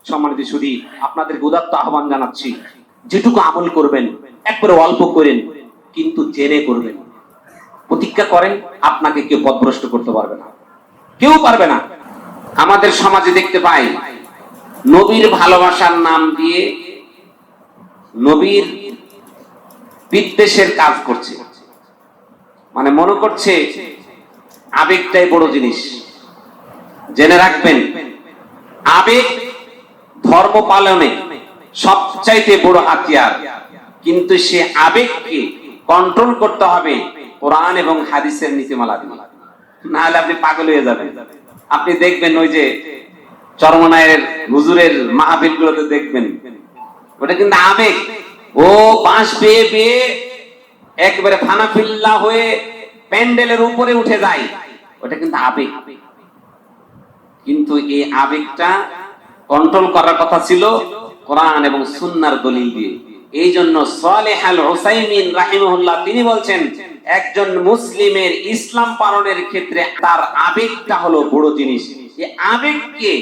সম্মানিত সুধী, আপনাদেরকে উদাত্ত আহ্বান জানাচ্ছি, যেটুকু আমল করবেন একবারে অল্প করেন, কিন্তু জেনে করবেন। প্রতিজ্ঞা করেন, আপনাকে কেউ পথভ্রষ্ট করতে পারবে না, কেউ পারবে না। আমাদের সমাজে দেখতে পাই, নবীর ভালোবাসার নাম দিয়ে নবীর বিদ্বেষের কাজ করছে। মানে মনে করছে আবেগটাই বড় জিনিস। জেনে রাখবেন, আবেগ ধর্ম পালনে সবচাইতে বড় হাতিয়ার, কিন্তু সে আবেগকে কন্ট্রোল করতে হবে কোরআন এবং হাদিসের নীতিমালা দিয়ে, না হলে আপনি পাগল হয়ে যাবেন। আপনি দেখবেন ওই যে চরমনায়ের হুজুরের মাহফিল গুলোতে দেখবেন, ওটা কিন্তু আবেগ। ও বাঁশ বেয়ে বেয়ে একেবারে ফানাফিল্লা হয়ে প্যান্ডেলের উপরে উঠে যায়, ওটা কিন্তু আবেগ। কিন্তু এই আবেগটা কন্ট্রোল করার কথা ছিল কোরআন এবং সুন্নাহর দলিল দিয়ে। এই জন্য সালেহ আল উসাইমিন রাহিমাহুল্লাহ তিনি বলছেন, একজন মুসলিমের ইসলাম পালনের ক্ষেত্রে তার আবেগটা হলো বড় জিনিস। এই আবেগকে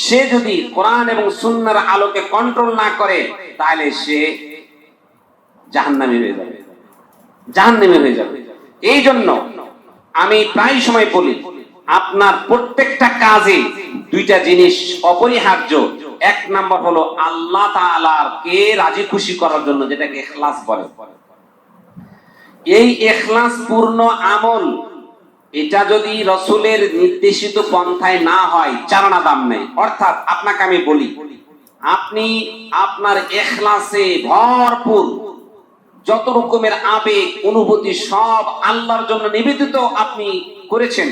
সে যদি কোরআন এবং সুন্নাহর আলোকে কন্ট্রোল না করে, তাহলে সে জাহান্নামী হয়ে যাবে, জাহান্নামী হয়ে যাবে। এই জন্য আমি প্রায় সময় বলি, আপনার প্রত্যেকটা কাজে দুইটা জিনিস অপরিহার্য। এক নাম্বার হলো আল্লাহ তাআলার কে রাজি খুশি করার জন্য, যেটাকে ইখলাস বলে। এই ইখলাস পূর্ণ আমল, এটা যদি রাসূলের নির্দেশিত পন্থায় না হয়, চারানা দাম নেই। অর্থাৎ আপনাকে আমি বলি, আপনি আপনার ইখলাসে ভরপুর, যত রকমের আবেগ অনুভূতি সব আল্লাহর জন্য নিবেদিত আপনি করেছেন,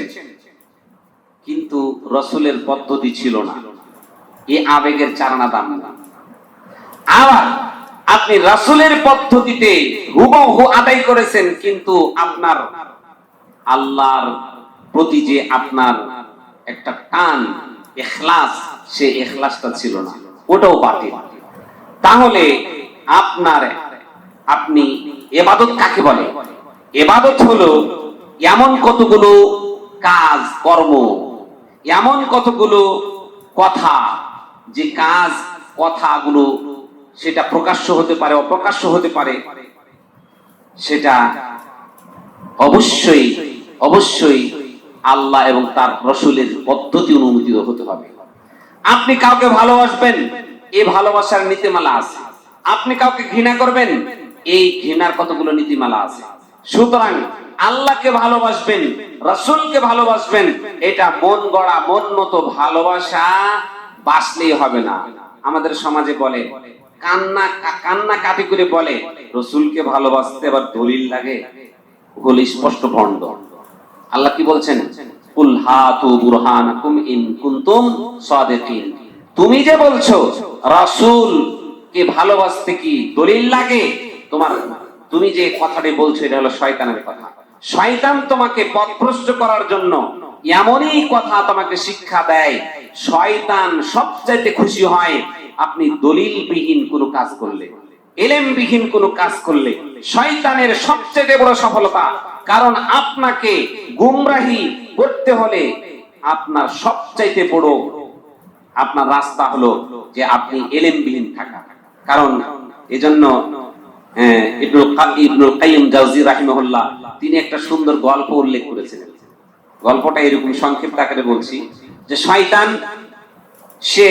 কিন্তু রাসূলের পদ্ধতি ছিল না, এই আবেগের চারানা দাম না। আবার আপনি রাসূলের পদ্ধতিতে হুবহু আদায় করেছেন, কিন্তু আপনার আল্লাহর প্রতি যে আপনার একটা টান, ইখলাস, সে ইখলাসটা ছিল না, ওটাও বাতিল। তাহলে আপনি ইবাদত কাকে বলে? ইবাদত হলো এমন কতগুলো কাজ কর্ম, এমন কতগুলো কথা, যে কাজ কথাগুলো সেটা প্রকাশ্য হতে পারে, অপ্রকাশ্য হতে পারে, সেটা অবশ্যই অবশ্যই আল্লাহ এবং তার রাসূলের পদ্ধতি অনুমোদিত হতে হবে। আপনি কাউকে ভালোবাসবেন, এই ভালোবাসার নীতিমালা আছে। আপনি কাউকে ঘৃণা করবেন, এই ঘৃণার কতগুলো নীতিমালা আছে। সুতরাং আল্লাহকে ভালোবাসবেন, রাসূলকে ভালোবাসবেন, এটা মন গড়া মন মতো ভালোবাসা বাসলেই হবে না। আমাদের সমাজে বলে, কান্না কাটি করে বলে রাসূলকে ভালোবাসতে আবার দলিল লাগে, ওগুলো স্পষ্ট ভণ্ড। আল্লাহ কি বলছেন? কুল হাতু বুরহানাকুম ইন কুনতুম সাদিকিন। তুমি যে বলছো রাসূলকে ভালোবাসতে কি দলিল লাগে, তুমি যে কথাটি বলছো এটা হলো শয়তানের কথা। শয়তান তোমাকে পথভ্রষ্ট করার জন্য এমনই কথা তোমাকে শিক্ষা দেয়। শয়তান সবচাইতে খুশি হয় আপনি দলিলবিহীন কোনো কাজ করলে, ইলমবিহীন কোনো কাজ করলে। শয়তানের সবচেয়ে বড় সফলতা, কারণ আপনাকে গুমরাহি করতে হলে আপনার সবচাইতে বড় আপনার রাস্তা হলো যে আপনি ইলমবিহীন থাকা। কারণ এজন্য ইবনুল কাইয়িম জাওজি রাহিমাহুল্লাহ তিনি একটা সুন্দর গল্প উল্লেখ করেছিলেন। গল্পটা এরকম সংক্ষিপ্ত আকারে বলছি, যে শয়তান সে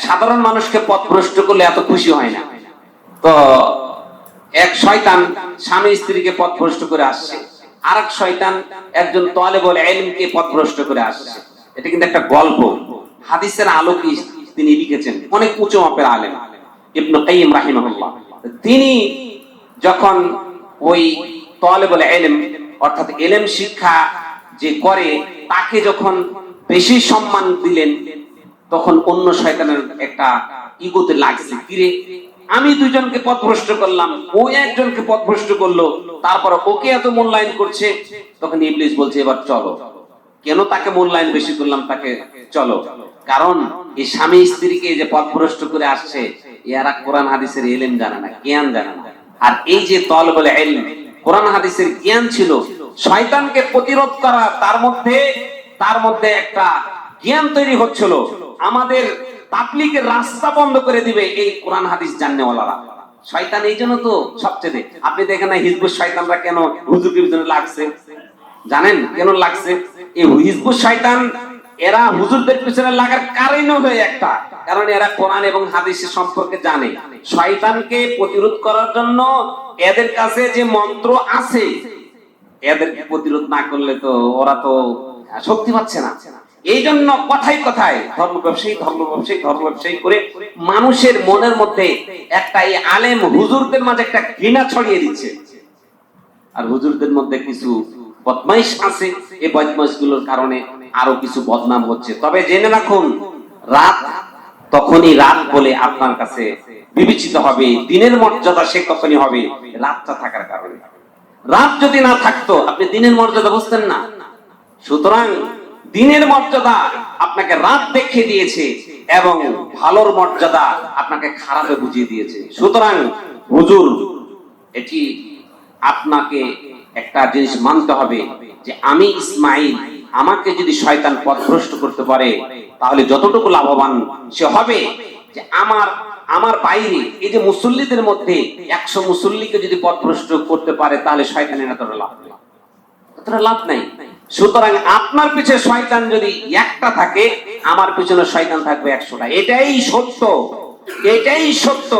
সাধারণ মানুষকে পথভ্রষ্ট করলে এত খুশি হয় না। তো এক শয়তান স্বামী স্ত্রীকে পথভ্রষ্ট করে আসছে, আর এক শয়তান একজন তালেবুল ইলমকে পথভ্রষ্ট করে আসছে। এটা কিন্তু একটা গল্প, হাদিসের আলোকে তিনি লিখেছেন, অনেক উঁচু মাপের আলেম ইবনে কাইয়িম রাহিমাহুল্লাহ। তিনি যখন ওই তালেবুল ইলম অর্থাৎ ইলম শিক্ষা যে করে তাকে যখন বেশি সম্মান দিলেন, তখন অন্য শয়তানের একটা ইগোতে লাগছে, কিরে আমি দুইজনকে পথভ্রষ্ট করলাম, ও একজনকে পথভ্রষ্ট করলো, তারপর ওকে এত মূল্যায়ন করছে। তখন ইবলিস বলছে, এবার চলো, কেন তাকে মূল্যায়ন বেশি করলাম, তাকে চলো। কারণ এই স্বামী স্ত্রীকে যে পথভ্রষ্ট করে আসছে, এরা কোরআন হাদিসের ইলম জানে না, জ্ঞান জানে না। আর এই যে তালেবুল ইলম কোরআন হাদিসের জ্ঞান ছিল, শয়তানকে প্রতিরোধ করা, তার মধ্যে একটা জ্ঞান তৈরি হচ্ছিল। আমাদের তাবলীগের রাস্তা বন্ধ করে দিবে এই কোরআন হাদিস জাননেওয়ালারা। শয়তান এই জন্য তো সবচেয়ে, আপনি দেখেন না হিজবুত শয়তানরা কেন হুজুরের পিছনে লাগছে, জানেন কেন লাগছে? এই হিজবুত শয়তান এরা হুজুরদের পিছনে লাগার কারণ হয়ে একটা, কারণ এরা কোরআন এবং হাদিসের সম্পর্কে জানে। শয়তানকে প্রতিরোধ করার জন্য এদের কাছে যে মন্ত্র আছে, এদেরকে প্রতিরোধ না করলে তো ওরা তো শক্তি পাচ্ছে না। এই জন্য কথায় কথায় ধর্ম ব্যবসায়ী করে মানুষের মনের মধ্যে একটা এই আলেম হুজুরদের মাঝে একটা ঘৃণা ছড়িয়ে দিচ্ছে। আর হুজুরদের মধ্যে কিছু বদমাইশ আছে, এই বদমাইশ গুলোর কারণে আরো কিছু বদনাম হচ্ছে। তবে জেনে রাখুন, রাত তখনই রাত বলে আপনার কাছে বিবেচিত হবে, দিনের মর্যাদা সে তখনই হবে রাতটা থাকার কারণে। রাত যদি না থাকতো আপনি দিনের মর্যাদা বুঝতেন না। সুতরাং দিনের মর্যাদা আপনাকে রাত দেখিয়ে দিয়েছে এবং ভালোর মর্যাদা আপনাকে খারাপে বুঝিয়ে দিয়েছে। সুতরাং হুজুর, এটি আপনাকে একটা জিনিস মানতে হবে যে আমি ইসমাইল, আমাকে যদি শয়তান পথভ্রষ্ট করতে পারে তাহলে যতটুকু লাভবান সে হবে, যে আমার বাইরে এই যে মুসল্লিদের মধ্যে 100 মুসল্লিকে যদি পথভ্রষ্ট করতে পারে তাহলে শয়তানের এতটা লাভ নাই। সুতরাং আপনার পিছনে শয়তান যদি একটা থাকে, আমার পিছনে শয়তান থাকবে 100টা। এটাই সত্য, এটাই সত্য।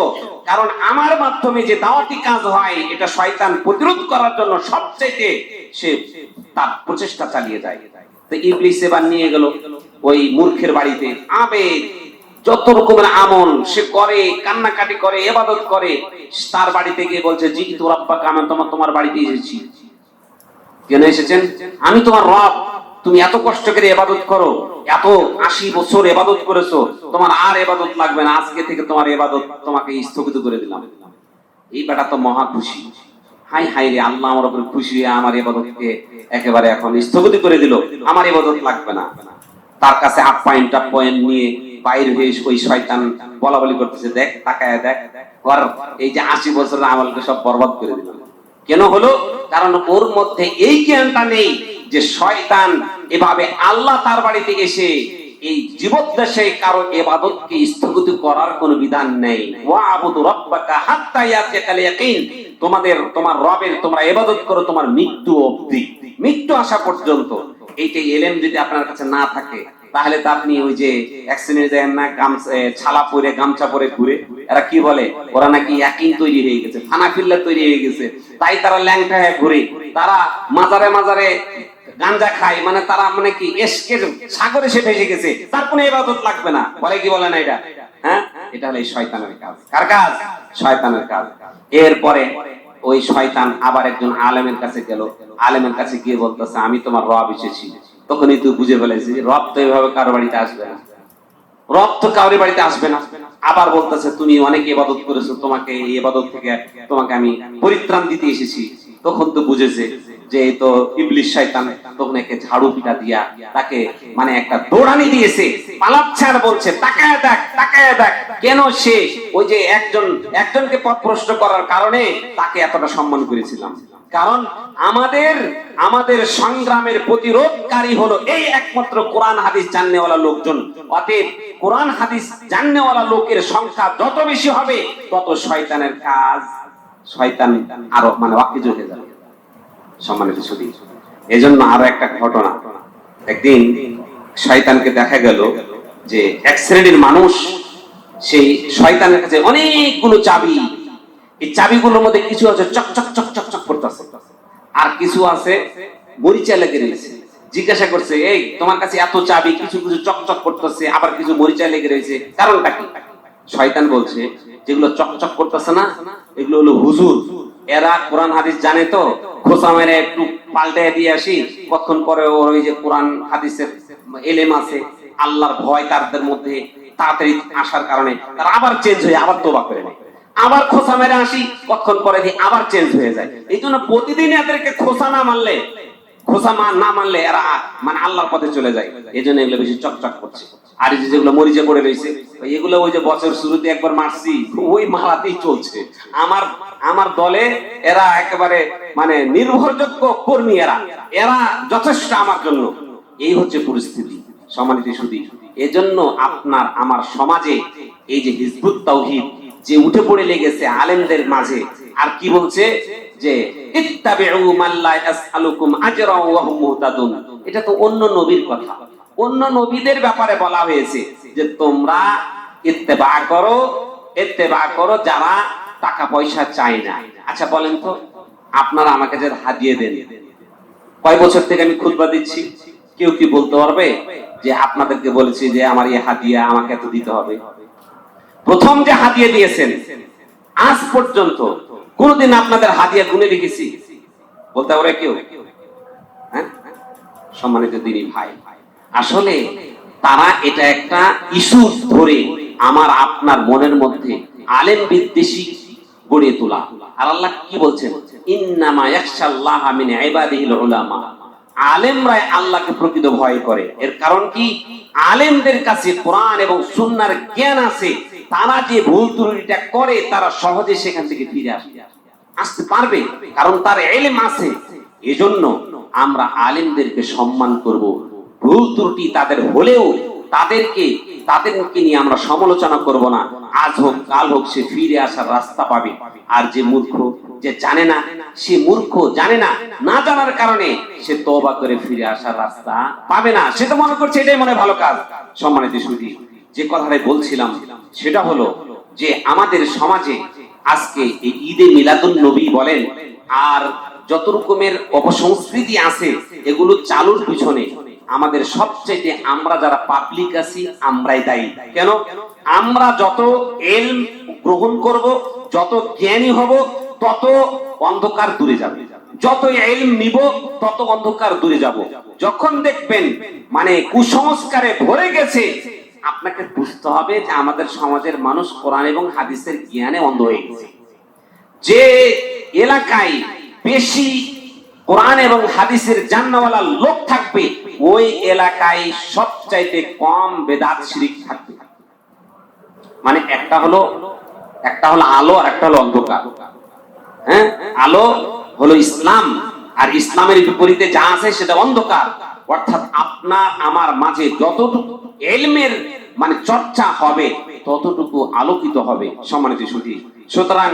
কারণ আমার মাধ্যমে যে দাওয়াতি কাজ হয় এটা শয়তান প্রতিরোধ করার জন্য সবচেয়ে সে তার প্রচেষ্টা চালিয়ে যায়। তো ইবলিস এবার নিয়ে গেল ওই মূর্খের বাড়িতে, আবেগ যত রকমের আমল সে করে, কান্নাকাটি করে, ইবাদত করে। তার বাড়িতে গিয়ে বলছে, জি তো রব্বাকা, আমি তোমার বাড়িতে এসেছি। কেন এসেছেন? আমি তোমার রব, তুমি এত কষ্ট করে ইবাদত করো, এত 80 বছর ইবাদত করেছো, তোমার আর ইবাদত লাগবে না, আজকে থেকে তোমার ইবাদত তোমাকে স্থগিত করে দিলাম। এই বেটা তো মহা খুশি, হাই হাই রে, আল্লাহ আমার উপর খুশি হয়ে আমার ইবাদতকে একেবারে এখন স্থগিত করে দিল, আমার ইবাদত লাগবে না। তার কাছে পয়েন্ট নিয়ে বাইরে হয়ে ওই শয়তান বলা বলি করতেছে, দেখ তাকায় দেখ, ওর এই যে 80 বছরের আমলকে সব বরবাদ করে দিল। কেন হলো? কারণ ওর মধ্যে এই জ্ঞানটা নেই যে শয়তান এভাবে আল্লাহ তার বাড়িতে এসে এই জীবদ্দশায় কারো ইবাদতকে স্থগিত করার কোনো বিধান নেই। ওয়া'বুদু রাব্বাকা হাত্তা ইয়াতিয়াকাল ইয়াকিন, তোমার রবের তোমরা ইবাদত করো তোমার মৃত্যু অবধি, মৃত্যু আসা পর্যন্ত। এইটাই ইলম যদি আপনার কাছে না থাকে তাহলে তো আপনি ওই যে এক শ্রেণীর দেখেন না, ছালা পরে গামছা পরে ঘুরে, এরা কি বলে, ওরা নাকি ইয়াকিন তৈরি হয়ে গেছে, ফানাফিল্লা তৈরি হয়ে গেছে, তাই তারা ল্যাংটা হয়ে ঘুরে, তারা মাজারে মাজারে গাঞ্জা খায়, মানে তারা মানে কি এশকের সাগরে সে ভেসে গেছে, তার কোনো ইবাদত লাগবে না, বলে কি বলে না এটা? হ্যাঁ, এটা হলো শয়তানের কাজ। কার কাজ? শয়তানের কাজ। এরপরে ওই শয়তান আবার একজন আলেমের কাছে গেল, আলেমের কাছে গিয়ে বলতেছে, আমি তোমার রব এসেছি। তখনই তুই বুঝে ফেলেছি রব তো এইভাবে কারো বাড়িতে আসবে না, রব তো কারোর বাড়িতে আসবে না। আবার বলতেছে, তুমি অনেক ইবাদত করেছো, তোমাকে এই ইবাদত থেকে তোমাকে আমি পরিত্রাণ দিতে এসেছি। তখন তো বুঝেছে যে এই তো ইবলিস শয়তান। তখন একে ঝাড়ু পিটা দিয়া তাকে মানে একটা দৌড়ানি দিয়েছে, পালাচ্ছে আর বলছে, তাকায় দেখ তাকায় দেখ। কেন? সে ওই যে একজনকে পথভ্রষ্ট করার কারণে তাকে এতটা সম্মান করেছিলাম। কারণ আমাদের সংগ্রামের প্রতিরোধকারী হলো এই একমাত্র কোরআন হাদিস জাননেওয়ালা লোকজন। অতএব কোরআন হাদিস জাননেওয়ালা লোকের সংখ্যা যত বেশি হবে তত শয়তানের কাজ, শয়তান আরো মানে ওয়াকিজ হয়ে যাবে। সম্মানিত সুধী, এজন্য আরো একটা ঘটনা, একদিন শয়তানকে দেখা গেল যে এক শ্রেণীর মানুষ সেই শয়তানের কাছে অনেকগুলো চাবি, এই চাবিগুলোর মধ্যে কিছু আছে চক চক চক চক চক করতেছে, আর কিছু আছে মরিচা লেগে রয়েছে। জিজ্ঞাসা করছে, এই তোমার কাছে এত চাবি, কিছু কিছু চক চক করতেছে, আবার কিছু মরিচা লেগে রয়েছে, কারণটা কি? শয়তান বলছে, যেগুলো চক চক করতেছে না, এগুলো হলো হুজুর, এরা কোরআন হাদিস জানে তো, খোঁচা মেরে একটু পাল্টে দিয়ে আসি, কতক্ষণ পরে ওই যে কোরআন হাদিসের এলেম আছে, আল্লাহর ভয় তাদের মধ্যে তাড়াতাড়ি আসার কারণে তারা আবার চেঞ্জ হয়ে আবার তওবা করে নেয়, আবার খোঁচা মেরে আসি, কতক্ষণ পরে দিয়ে আবার চেঞ্জ হয়ে যায়। এই জন্য প্রতিদিন এদেরকে খোঁচা না মারলে এরা মানে আল্লাহর পথে চলে যায়। এই জন্য এগুলো বেশি চকচক করছে। আর এই যেগুলো মরিচা পড়ে রয়েছে, এগুলো ওই যে বছর শুরুতে একবার মারছি, ওই মারাতেই চলছে। আমার দলে এরা একেবারে মানে নির্ভরযোগ্য কর্মী, এরা যথেষ্ট আমার জন্য। এই হচ্ছে পরিস্থিতি। সম্মানিত সুধী, এজন্য আপনার আমার সমাজে এই যে হিজবুত তাওহীদ যে উঠে পড়ে লেগেছে আলেমদের মাঝে, আর কি বলছে যে ইত্তাবিউ মাল্লা ইয়াসআলুকুম আজরা ওয়া হুম মুহতাদুন। এটা তো অন্য নবীর কথা, অন্য নবীদের ব্যাপারে বলা হয়েছে যে তোমরা ইত্তেবা করো যারা টাকা পয়সা চায় না। আচ্ছা বলেন তো, আপনারা আমাকে যে হাদিয়া দেন, কয় বছর থেকে আমি খুতবা দিচ্ছি, কেউ কি বলতে পারবে যে আপনাদেরকে বলেছি যে আমার এই হাদিয়া আমাকে এত দিতে হবে? প্রথম যে হাদিয়া দিয়েছেন আজ পর্যন্ত কোনদিন আপনাদের হাদিয়া গুনে দেখেছি? বলতে পারে কেউ? হ্যাঁ, সম্মানিত দিনী ভাই, আসলে তারা এটা একটা ইস্যু ধরে আমার আপনার মনের মধ্যে আলেম বিদ্বেষী গড়ে তোলা। আর আল্লাহ কি বলছেন? ইন্নামা ইয়াখশাল্লাহা মিন ইবাদিহিল উলামা। আলেমরাই আল্লাহকে প্রকৃত ভয় করে। এর কারণ কি? আলেমদের কাছে কোরআন এবং সুন্নাহর জ্ঞান আছে। তারা যে ভুল ত্রুটিটা করে তারা সহজে সেখান থেকে ফিরে আসতে পারবে, কারণ তার ইলম আছে। এজন্য আমরা আলেমদেরকে সম্মান করব। ভুল ত্রুটি তাদের হলেও তাদেরকে নিয়ে আমরা সমালোচনা করব না। আজ হোক কাল হোক সে ফিরে আসার রাস্তা পাবে। আর যে মূর্খ, যে জানে না, সে মূর্খ, জানে না, না জানার কারণে সে তওবা করে ফিরে আসার রাস্তা পাবে না। সে তো মনে করছে এটাই মনে ভালো কাজ। সম্মানিত সুধী, যে কথাটাই বলছিলাম সেটা হলো যে আমাদের সমাজে আজকে এই ঈদে মিলাদুন নবী বলেন আর যত রকমের অপসংস্কৃতি আছে এগুলো চালুর পিছনে আমাদের সবচেয়ে আমরা যারা পাবলিক আছি আমরাই দায়ী। কেন? আমরা যত ইলম গ্রহণ করব, যত জ্ঞানী হব, তত অন্ধকার দূরে যাবে। যত ইলম নিব তত অন্ধকার দূরে যাব। যখন দেখবেন মানে কুসংস্কারে ভরে গেছে, আপনাকে বুঝতে হবে যে আমাদের সমাজের মানুষ কোরআন এবং হাদিসের জ্ঞানে অন্ধ হয়ে গেছে। যে এলাকায় বেশি কোরআন এবং হাদিসের জানাওয়ালা লোক থাকবে ওই এলাকায় সবচাইতে কম বেদাত শিরক থাকবে। মানে একটা হলো আলো আর একটা হলো অন্ধকার। হ্যাঁ, আলো হলো ইসলাম আর ইসলামের বিপরীতে যা আছে সেটা অন্ধকার। অর্থাৎ আপনার আমার মাঝে যতটুকু ইলমের মানে চর্চা হবে ততটুকু আলোকিত হবে। সম্মানিত সুধী, সুতরাং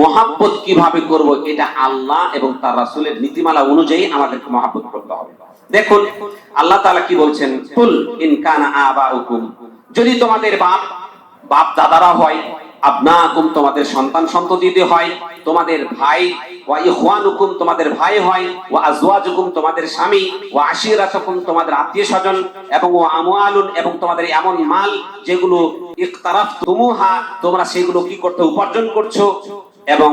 মহাব্বত কিভাবে করব এটা আল্লাহ এবং তার রাসূলের নীতিমালা অনুযায়ী আমাদেরকে মহাব্বত করতে হবে। দেখুন আল্লাহ তাআলা কি বলছেন, কুল ইন কানা আবাউকুম, যদি তোমাদের বাপ দাদারা হয়, আবনাকুম তোমাদের সন্তান সন্ততিতে হয়, তোমাদের ভাই, ওয়া ইখওয়ানুকুম তোমাদের ভাই হয়, ওয়া আজওয়াজুকুম তোমাদের স্বামী, ওয়া আশিরাতুকুম তোমাদের আত্মীয়স্বজন, এবং ওয়া আমওয়ালুন এবং তোমাদের এমন মাল যেগুলো ইকতারাফতুমুহা তোমরা সেগুলো কি করতে উপার্জন করছো, এবং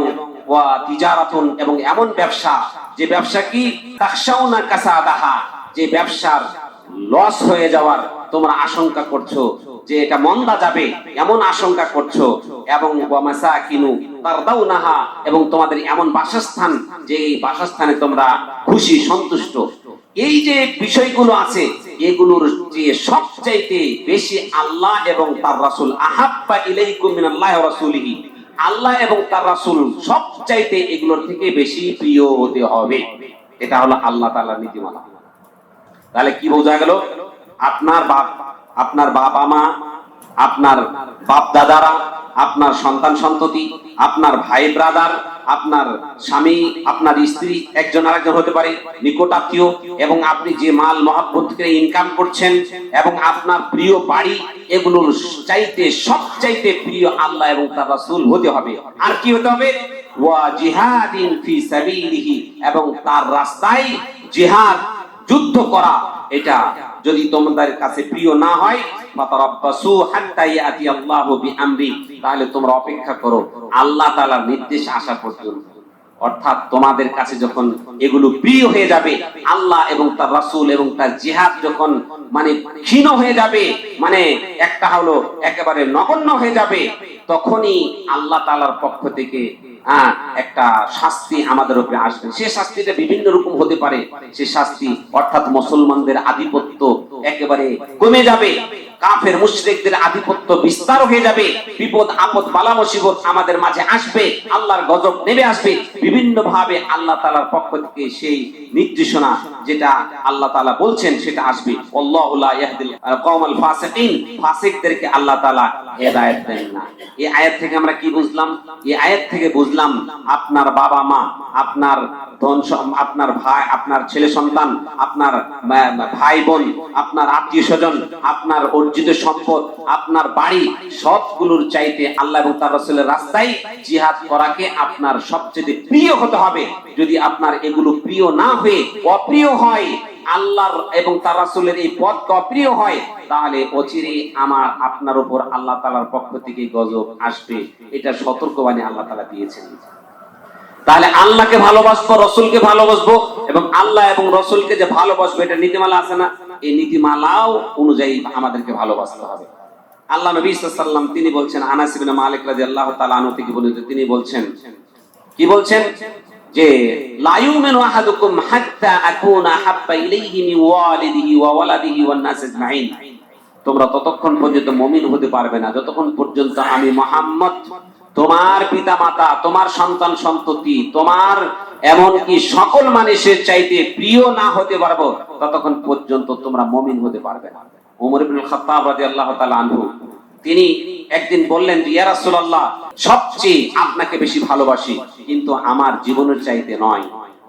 ওয়া তিজারাতুন এবং এমন ব্যবসা যে ব্যবসা কি তাখশাউনা কাসাদাহা যে ব্যবসার লস হয়ে যাওয়ার তোমরা আশঙ্কা করছো, যে এটা মন্দা যাবে এমন আশঙ্কা করছো, এবং ওয়া মাসাকিনু তারদাউনাহা এবং তোমাদের এমন বাসস্থান যে এই বাসস্থানে তোমরা খুশি সন্তুষ্ট। এই যে বিষয়গুলো আছে এগুলোর যে সবচাইতে বেশি আল্লাহ এবং তার রাসূল আহাব্বা ইলাইকুম মিনাল্লাহি ওয়া রাসূলিহি, আল্লাহ এবং তার রাসূল সবচাইতে এগুলোর থেকে বেশি প্রিয় হতে হবে। এটা হলো আল্লাহ তাআলার নীতিমালা। তাহলে কি বোঝা গেল? আপনার বাবা মা, আপনার বাপ দাদারা, আপনার সন্তান সন্ততি, আপনার ভাই ব্রাদার, আপনার স্বামী, আপনার স্ত্রী, একজন আরেকজন হতে পারে, নিকট আত্মীয়, এবং আপনি যে মাল মহাব্বত করে ইনকাম করছেন এবং আপনার প্রিয় বাড়ি, এগুলোর চাইতে সবচাইতে প্রিয় আল্লাহ এবং তার রাসূল হতে হবে। আর কি হতে হবে? ওয়া জিহাদিন ফি সাবিলিহি, এবং তার রাস্তায় জিহাদ যুদ্ধ করা। এটা যদি তোমাদের কাছে প্রিয় না হয়, ফাতারাব্বাসু হাত্তা ইয়াতি আল্লাহু বিআমরি, তাহলে তোমরা অপেক্ষা করো আল্লাহ তাআলার নির্দেশ আসা পর্যন্ত। অর্থাৎ তোমাদের কাছে যখন এগুলো প্রিয় হয়ে যাবে, আল্লাহ এবং তার রাসূল এবং তার জিহাদ যখন মানে ক্ষীণ হয়ে যাবে, মানে একটা হলো একেবারে নগণ্য হয়ে যাবে, তখনই আল্লাহ তাআলার পক্ষ থেকে একটা শাস্তি আমাদের উপরে আসবে। সে শাস্তিটা বিভিন্ন রকম হতে পারে। সে শাস্তি অর্থাৎ মুসলমানদের আধিপত্য একেবারে কমে যাবে, কাফের মুশরিকদের আধিপত্য বিস্তার হয়ে যাবে, বিপদ আপদ বালা মুসিবত আমাদের মাঝে আসবে, আল্লাহর গজব নেমে আসবে। বিভিন্ন ভাবে আল্লাহ তাআলার পক্ষ থেকে সেই নির্দেশনা যেটা আল্লাহ তাআলা বলছেন সেটা আসবে। আল্লাহু লা ইয়াহদিল কওমাল ফাসিকিন, ফাসিকদেরকে আল্লাহ তাআলা হেদায়েত দেন না। এই আয়াত থেকে আমরা কি বুঝলাম? এই আয়াত থেকে বুঝলাম আপনার বাবা মা, আপনার আপনার ভাই, আপনার ছেলে সন্তান, আপনার ভাই বোন, আপনার আত্মীয় স্বজন, আপনার অর্জিত সম্পদ, আপনার বাড়ি, সবগুলোর চাইতে আল্লাহ এবং তার রাসূলের রাস্তায় জিহাদ করাকে আপনার সবচেয়ে প্রিয় হতে হবে। যদি আপনার এগুলো প্রিয় না হয়ে অপ্রিয় হয়, আল্লাহর এবং তার রাসূলের এই পথ অপ্রিয় হয়, তাহলে অচিরে আমার আপনার উপর আল্লাহ তাআলার পক্ষ থেকে গজব আসবে। এটা সতর্কবাণী আল্লাহ তাআলা দিয়েছেন। তাহলে আল্লাহকে ভালোবাসবো, রসুলকে ভালোবাসবো, এবং আল্লাহ এবং রসুলকে যে ভালোবাসবো এটা নীতিমালা আছে না? এই নীতিমালাও অনুযায়ী আমাদেরকে ভালোবাসতে হবে। আল্লাহ নবী সাল্লাল্লাহু আলাইহি ওয়াসাল্লাম তিনি বলছেন, আনাস ইবনে মালিক রাদিয়াল্লাহু তাআলা আনহু থেকে বর্ণিত, তিনি বলছেন, কি বলছেন যে লা ইউমিনু আহাদুকুম হাত্তা আকুনা হাব্বা ইলাইহি মিন ওয়ালিদিহি ওয়া ওয়ালাদিহি ওয়ান নাস আজমাইন। তোমরা ততক্ষণ পর্যন্ত মুমিন হতে পারবে না যতক্ষণ পর্যন্ত আমি মুহাম্মদ, তোমার পিতা মাতা, তোমার সন্তান সন্ততি, তোমার এমনকি সকল মানুষের চাইতে প্রিয় না হতে পারবো, ততক্ষণ পর্যন্ত তোমরা মুমিন হতে পারবে না। ওমর ইবনুল খাত্তাব রাদিয়াল্লাহু তাআলা আনহু তিনি একদিন বললেন যে ইয়া রাসূলুল্লাহ, সবচেয়ে আপনাকে বেশি ভালোবাসি, কিন্তু আমার জীবনের চাইতে নয়।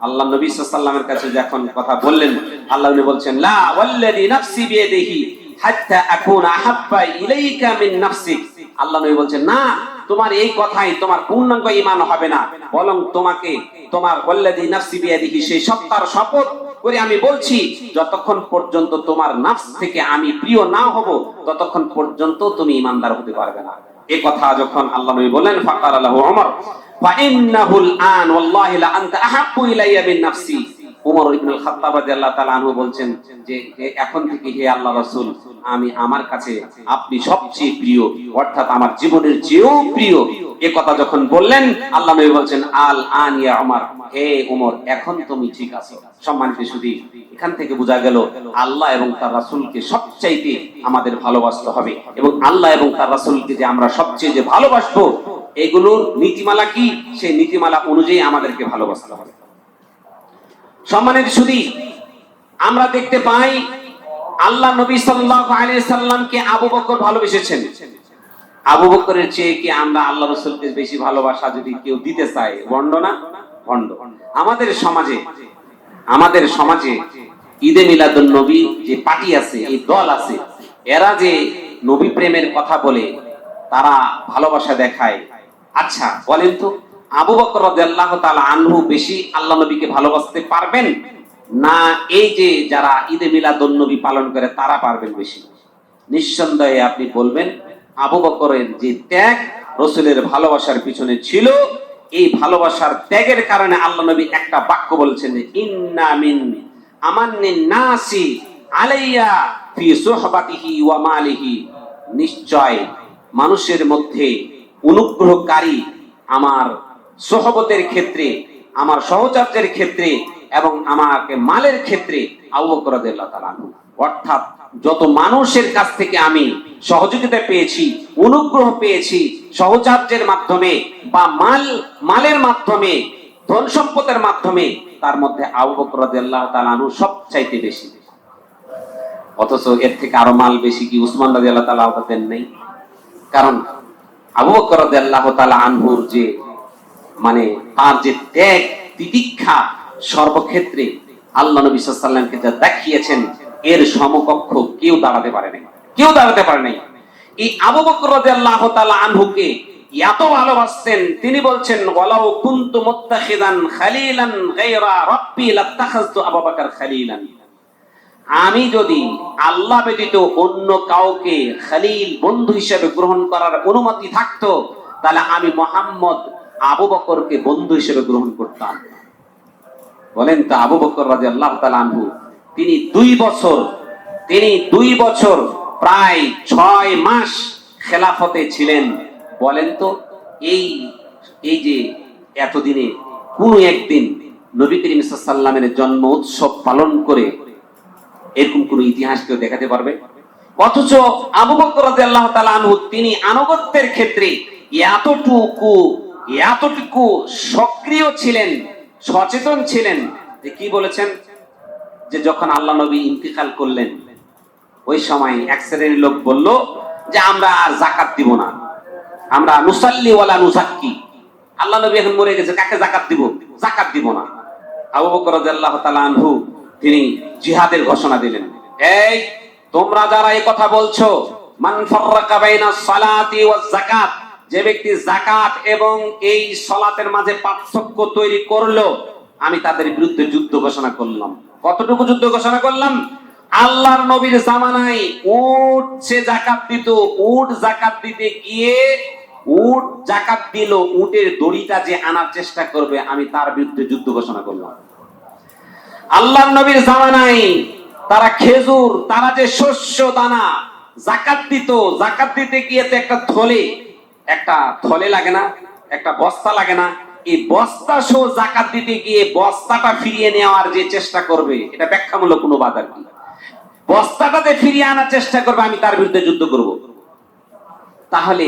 আল্লাহ নবী সাল্লাল্লাহু আলাইহি ওয়াসাল্লামের কাছে যখন কথা বললেন, আল্লাহ নবী বলছেন, লা ওয়াল্লাযী নাফসি বিয়াদিহি হাত্তা আকুনা আহাব্বা ইলাইকা মিন নাফসিক। আল্লাহ নবী বলছেন, না, তোমার এই কথাই তোমার পূর্ণাঙ্গ ঈমান হবে না, বরং তোমাকে তোমার ওয়াল্লাযী নাফসি বিয়াদিহি, সেই সত্তার শপথ করে আমি বলছি, যতক্ষণ পর্যন্ত তোমার নফস থেকে আমি প্রিয় না হব ততক্ষণ পর্যন্ত তুমি ঈমানদার হতে পারবে না। এই কথা যখন আল্লাহ নবী বলেন, ফাকার লাহু ওমর ফা ইন্নাহুল আন ওয়াল্লাহি লা আনতা আহাব্বু ইলাইয়া মিন নাফসি। ওমর ইবনুল খাত্তাব রাদিয়াল্লাহু তাআলা আনহু বলছেন যে এখন থেকে হে আল্লাহ রাসূল, আমি আমার কাছে আপনি সবচেয়ে প্রিয়, অর্থাৎ আমার জীবনের চেয়েও প্রিয়। এই কথা যখন বললেন, আল্লাহ নবী বলছেন, আল আন ইয়া ওমর, হে ওমর, এখন তুমি ঠিক আছো। সম্মানিত সুধী, এখান থেকে বোঝা গেল আল্লাহ এবং তার রাসূলকে সবচাইতে আমাদের ভালোবাসতে হবে, এবং আল্লাহ এবং তার রাসূলকে যে আমরা সবচেয়ে যে ভালোবাসবো, এগুলোর নীতিমালা কি, সেই নীতিমালা অনুযায়ী আমাদেরকে ভালোবাসতে হবে। সম্মানিত সুধী, আমরা দেখতে পাই আল্লাহ নবী সাল্লাল্লাহু আলাইহি সাল্লামকে আবু বকর ভালোবেসেছেন। আবু বকরের চেয়ে কি আমরা আল্লাহ রাসূলকে বেশি ভালোবাসা যদি কেউ দিতে চায়, ভণ্ড না? ভণ্ড। আমাদের সমাজে ঈদে মিলাদুন নবী যে পার্টি আছে, এই দল আছে, এরা যে নবী প্রেমের কথা বলে, তারা ভালোবাসা দেখায়। আচ্ছা বলেন তো, আবু বকর রাদিয়াল্লাহু তাআলা আনহু বেশি আল্লাহ নবীকে ভালোবাসতে পারবেন, না এই যে যারা ঈদে মিলাদুন নবী পালন করে তারা পারবেন বেশি? নিঃসন্দেহে আপনি বলবেন আবু বকরের যে ত্যাগ রাসূলের ভালোবাসার পিছনে ছিল, এই ভালোবাসার ত্যাগের কারণে আল্লাহ নবী একটা বাক্য বলছেন, ইন্না মিন আমান্নিন নাসি আলাইয়া ফি সুহবাতিহি ওয়া মালিহি, নিশ্চয় মানুষের মধ্যে অনুগ্রহকারী আমার সোহবতের ক্ষেত্রে, আমার সহচর্যের ক্ষেত্রে এবং আমাকে মালের ক্ষেত্রে আবু বকর রাদিয়াল্লাহু তাআলা আনহু। অর্থাৎ যত মানুষের কাছ থেকে আমি সহযোগিতা পেয়েছি, অনুগ্রহ পেয়েছি সহচর্যের মাধ্যমে বা মালের মাধ্যমে, ধন সম্পদের মাধ্যমে, তার মধ্যে আবু বকর রাদিয়াল্লাহু তাআলা আনহু সবচাইতে বেশি। অথচ এর থেকে আরো মাল বেশি কি উসমান রাদিয়াল্লাহু তাআলা আনহু দেন নাই? কারণ আবু বকর রাদিয়াল্লাহু তাআলা আনহুর যে মানে তার যে ত্যাগ তিতিক্ষা সর্বক্ষেত্রে আল্লাহ নবী সাল্লাল্লাহু আলাইহি ওয়াসাল্লামকে যা দেখিয়েছেন, এর সমকক্ষ কেউ দাঁড়াতে পারে নাই, কেউ দাঁড়াতে পারে নাই। এই আবু বকর রাদিয়াল্লাহু তাআলা আনহুকে এত ভালোবাসতেন, তিনি বলছেন, ওয়ালাউ কুনতু মুত্তাখিদান খালিলান গায়রা রাব্বি লাত্তাখাযতু আবু বকর খালিলান। আমি যদি আল্লাহ ব্যতীত অন্য কাউকে খলিল, বন্ধু হিসেবে গ্রহণ করার অনুমতি থাকতো, তাহলে আমি মুহাম্মদ আবু বকরকে বন্ধু হিসেবে গ্রহণ করতাম। বলেন তো, আবু বকর রাদিয়াল্লাহু তাআলা আনহু তিনি 2 বছর প্রায় 6 মাস খেলাফতে ছিলেন। বলেন তো, এই যে এতদিনে কোনো একদিন নবী করিম সাল্লাল্লাহু আলাইহি ওয়াসাল্লামের জন্ম উৎসব পালন করে এরকম কোন ইতিহাস কেউ দেখাতে পারবে? অথচ আবু বকর রাদিয়াল্লাহু তাআলা আনহু তিনি আনুগত্যের ক্ষেত্রে এতটুকু সক্রিয় ছিলেন, সচেতন ছিলেন যে কি বলেছেন, যে যখন আল্লাহ নবী ইন্তিকাল করলেন ওই সময় এক শ্রেণীর লোক বলল যে আমরা আর যাকাত দিব না, আমরা নুসাল্লি ওয়ালা নুজাক্কি, আল্লাহ নবী এখন মরে গেছে, কাকে যাকাত দিব, যাকাত দিব না। আবু বকর রাদিয়াল্লাহু তাআলা আনহু তিনি জিহাদের ঘোষণা দিলেন, এই তোমরা যারা এই কথা বলছো, মান ফাররাকা বাইনাস সালাতি ওয়াজ যাকাত, যে ব্যক্তি যাকাত এবং এই সালাতের মাঝে পার্থক্য তৈরি করলো, আমি তাদের বিরুদ্ধে যুদ্ধ ঘোষণা করলাম। কতটুকু যুদ্ধ ঘোষণা করলাম? আল্লাহর নবীর জামানায় উট সে যাকাত দিত, উট যাকাত দিতে গিয়ে উট যাকাত দিল, উটের দড়িটা যে আনার চেষ্টা করবে, আমি তার বিরুদ্ধে যুদ্ধ ঘোষণা করলাম। আল্লাহর নবীর জামানায় তারা খেজুর, তারা যে শস্য দানা যাকাত দিত, যাকাত দিতে গিয়ে তো একটা থলে লাগে না, একটা বস্তা লাগে না, এই বস্তা সহ যাকাত দিতে গিয়ে বস্তাটা ফিরিয়ে নেওয়ার যে চেষ্টা করবে, এটা ব্যাখ্যামূলক অনুবাদ আর কি, বস্তাটাতে ফিরিয়ে আনার চেষ্টা করবে, আমি তার বিরুদ্ধে যুদ্ধ করব। তাহলে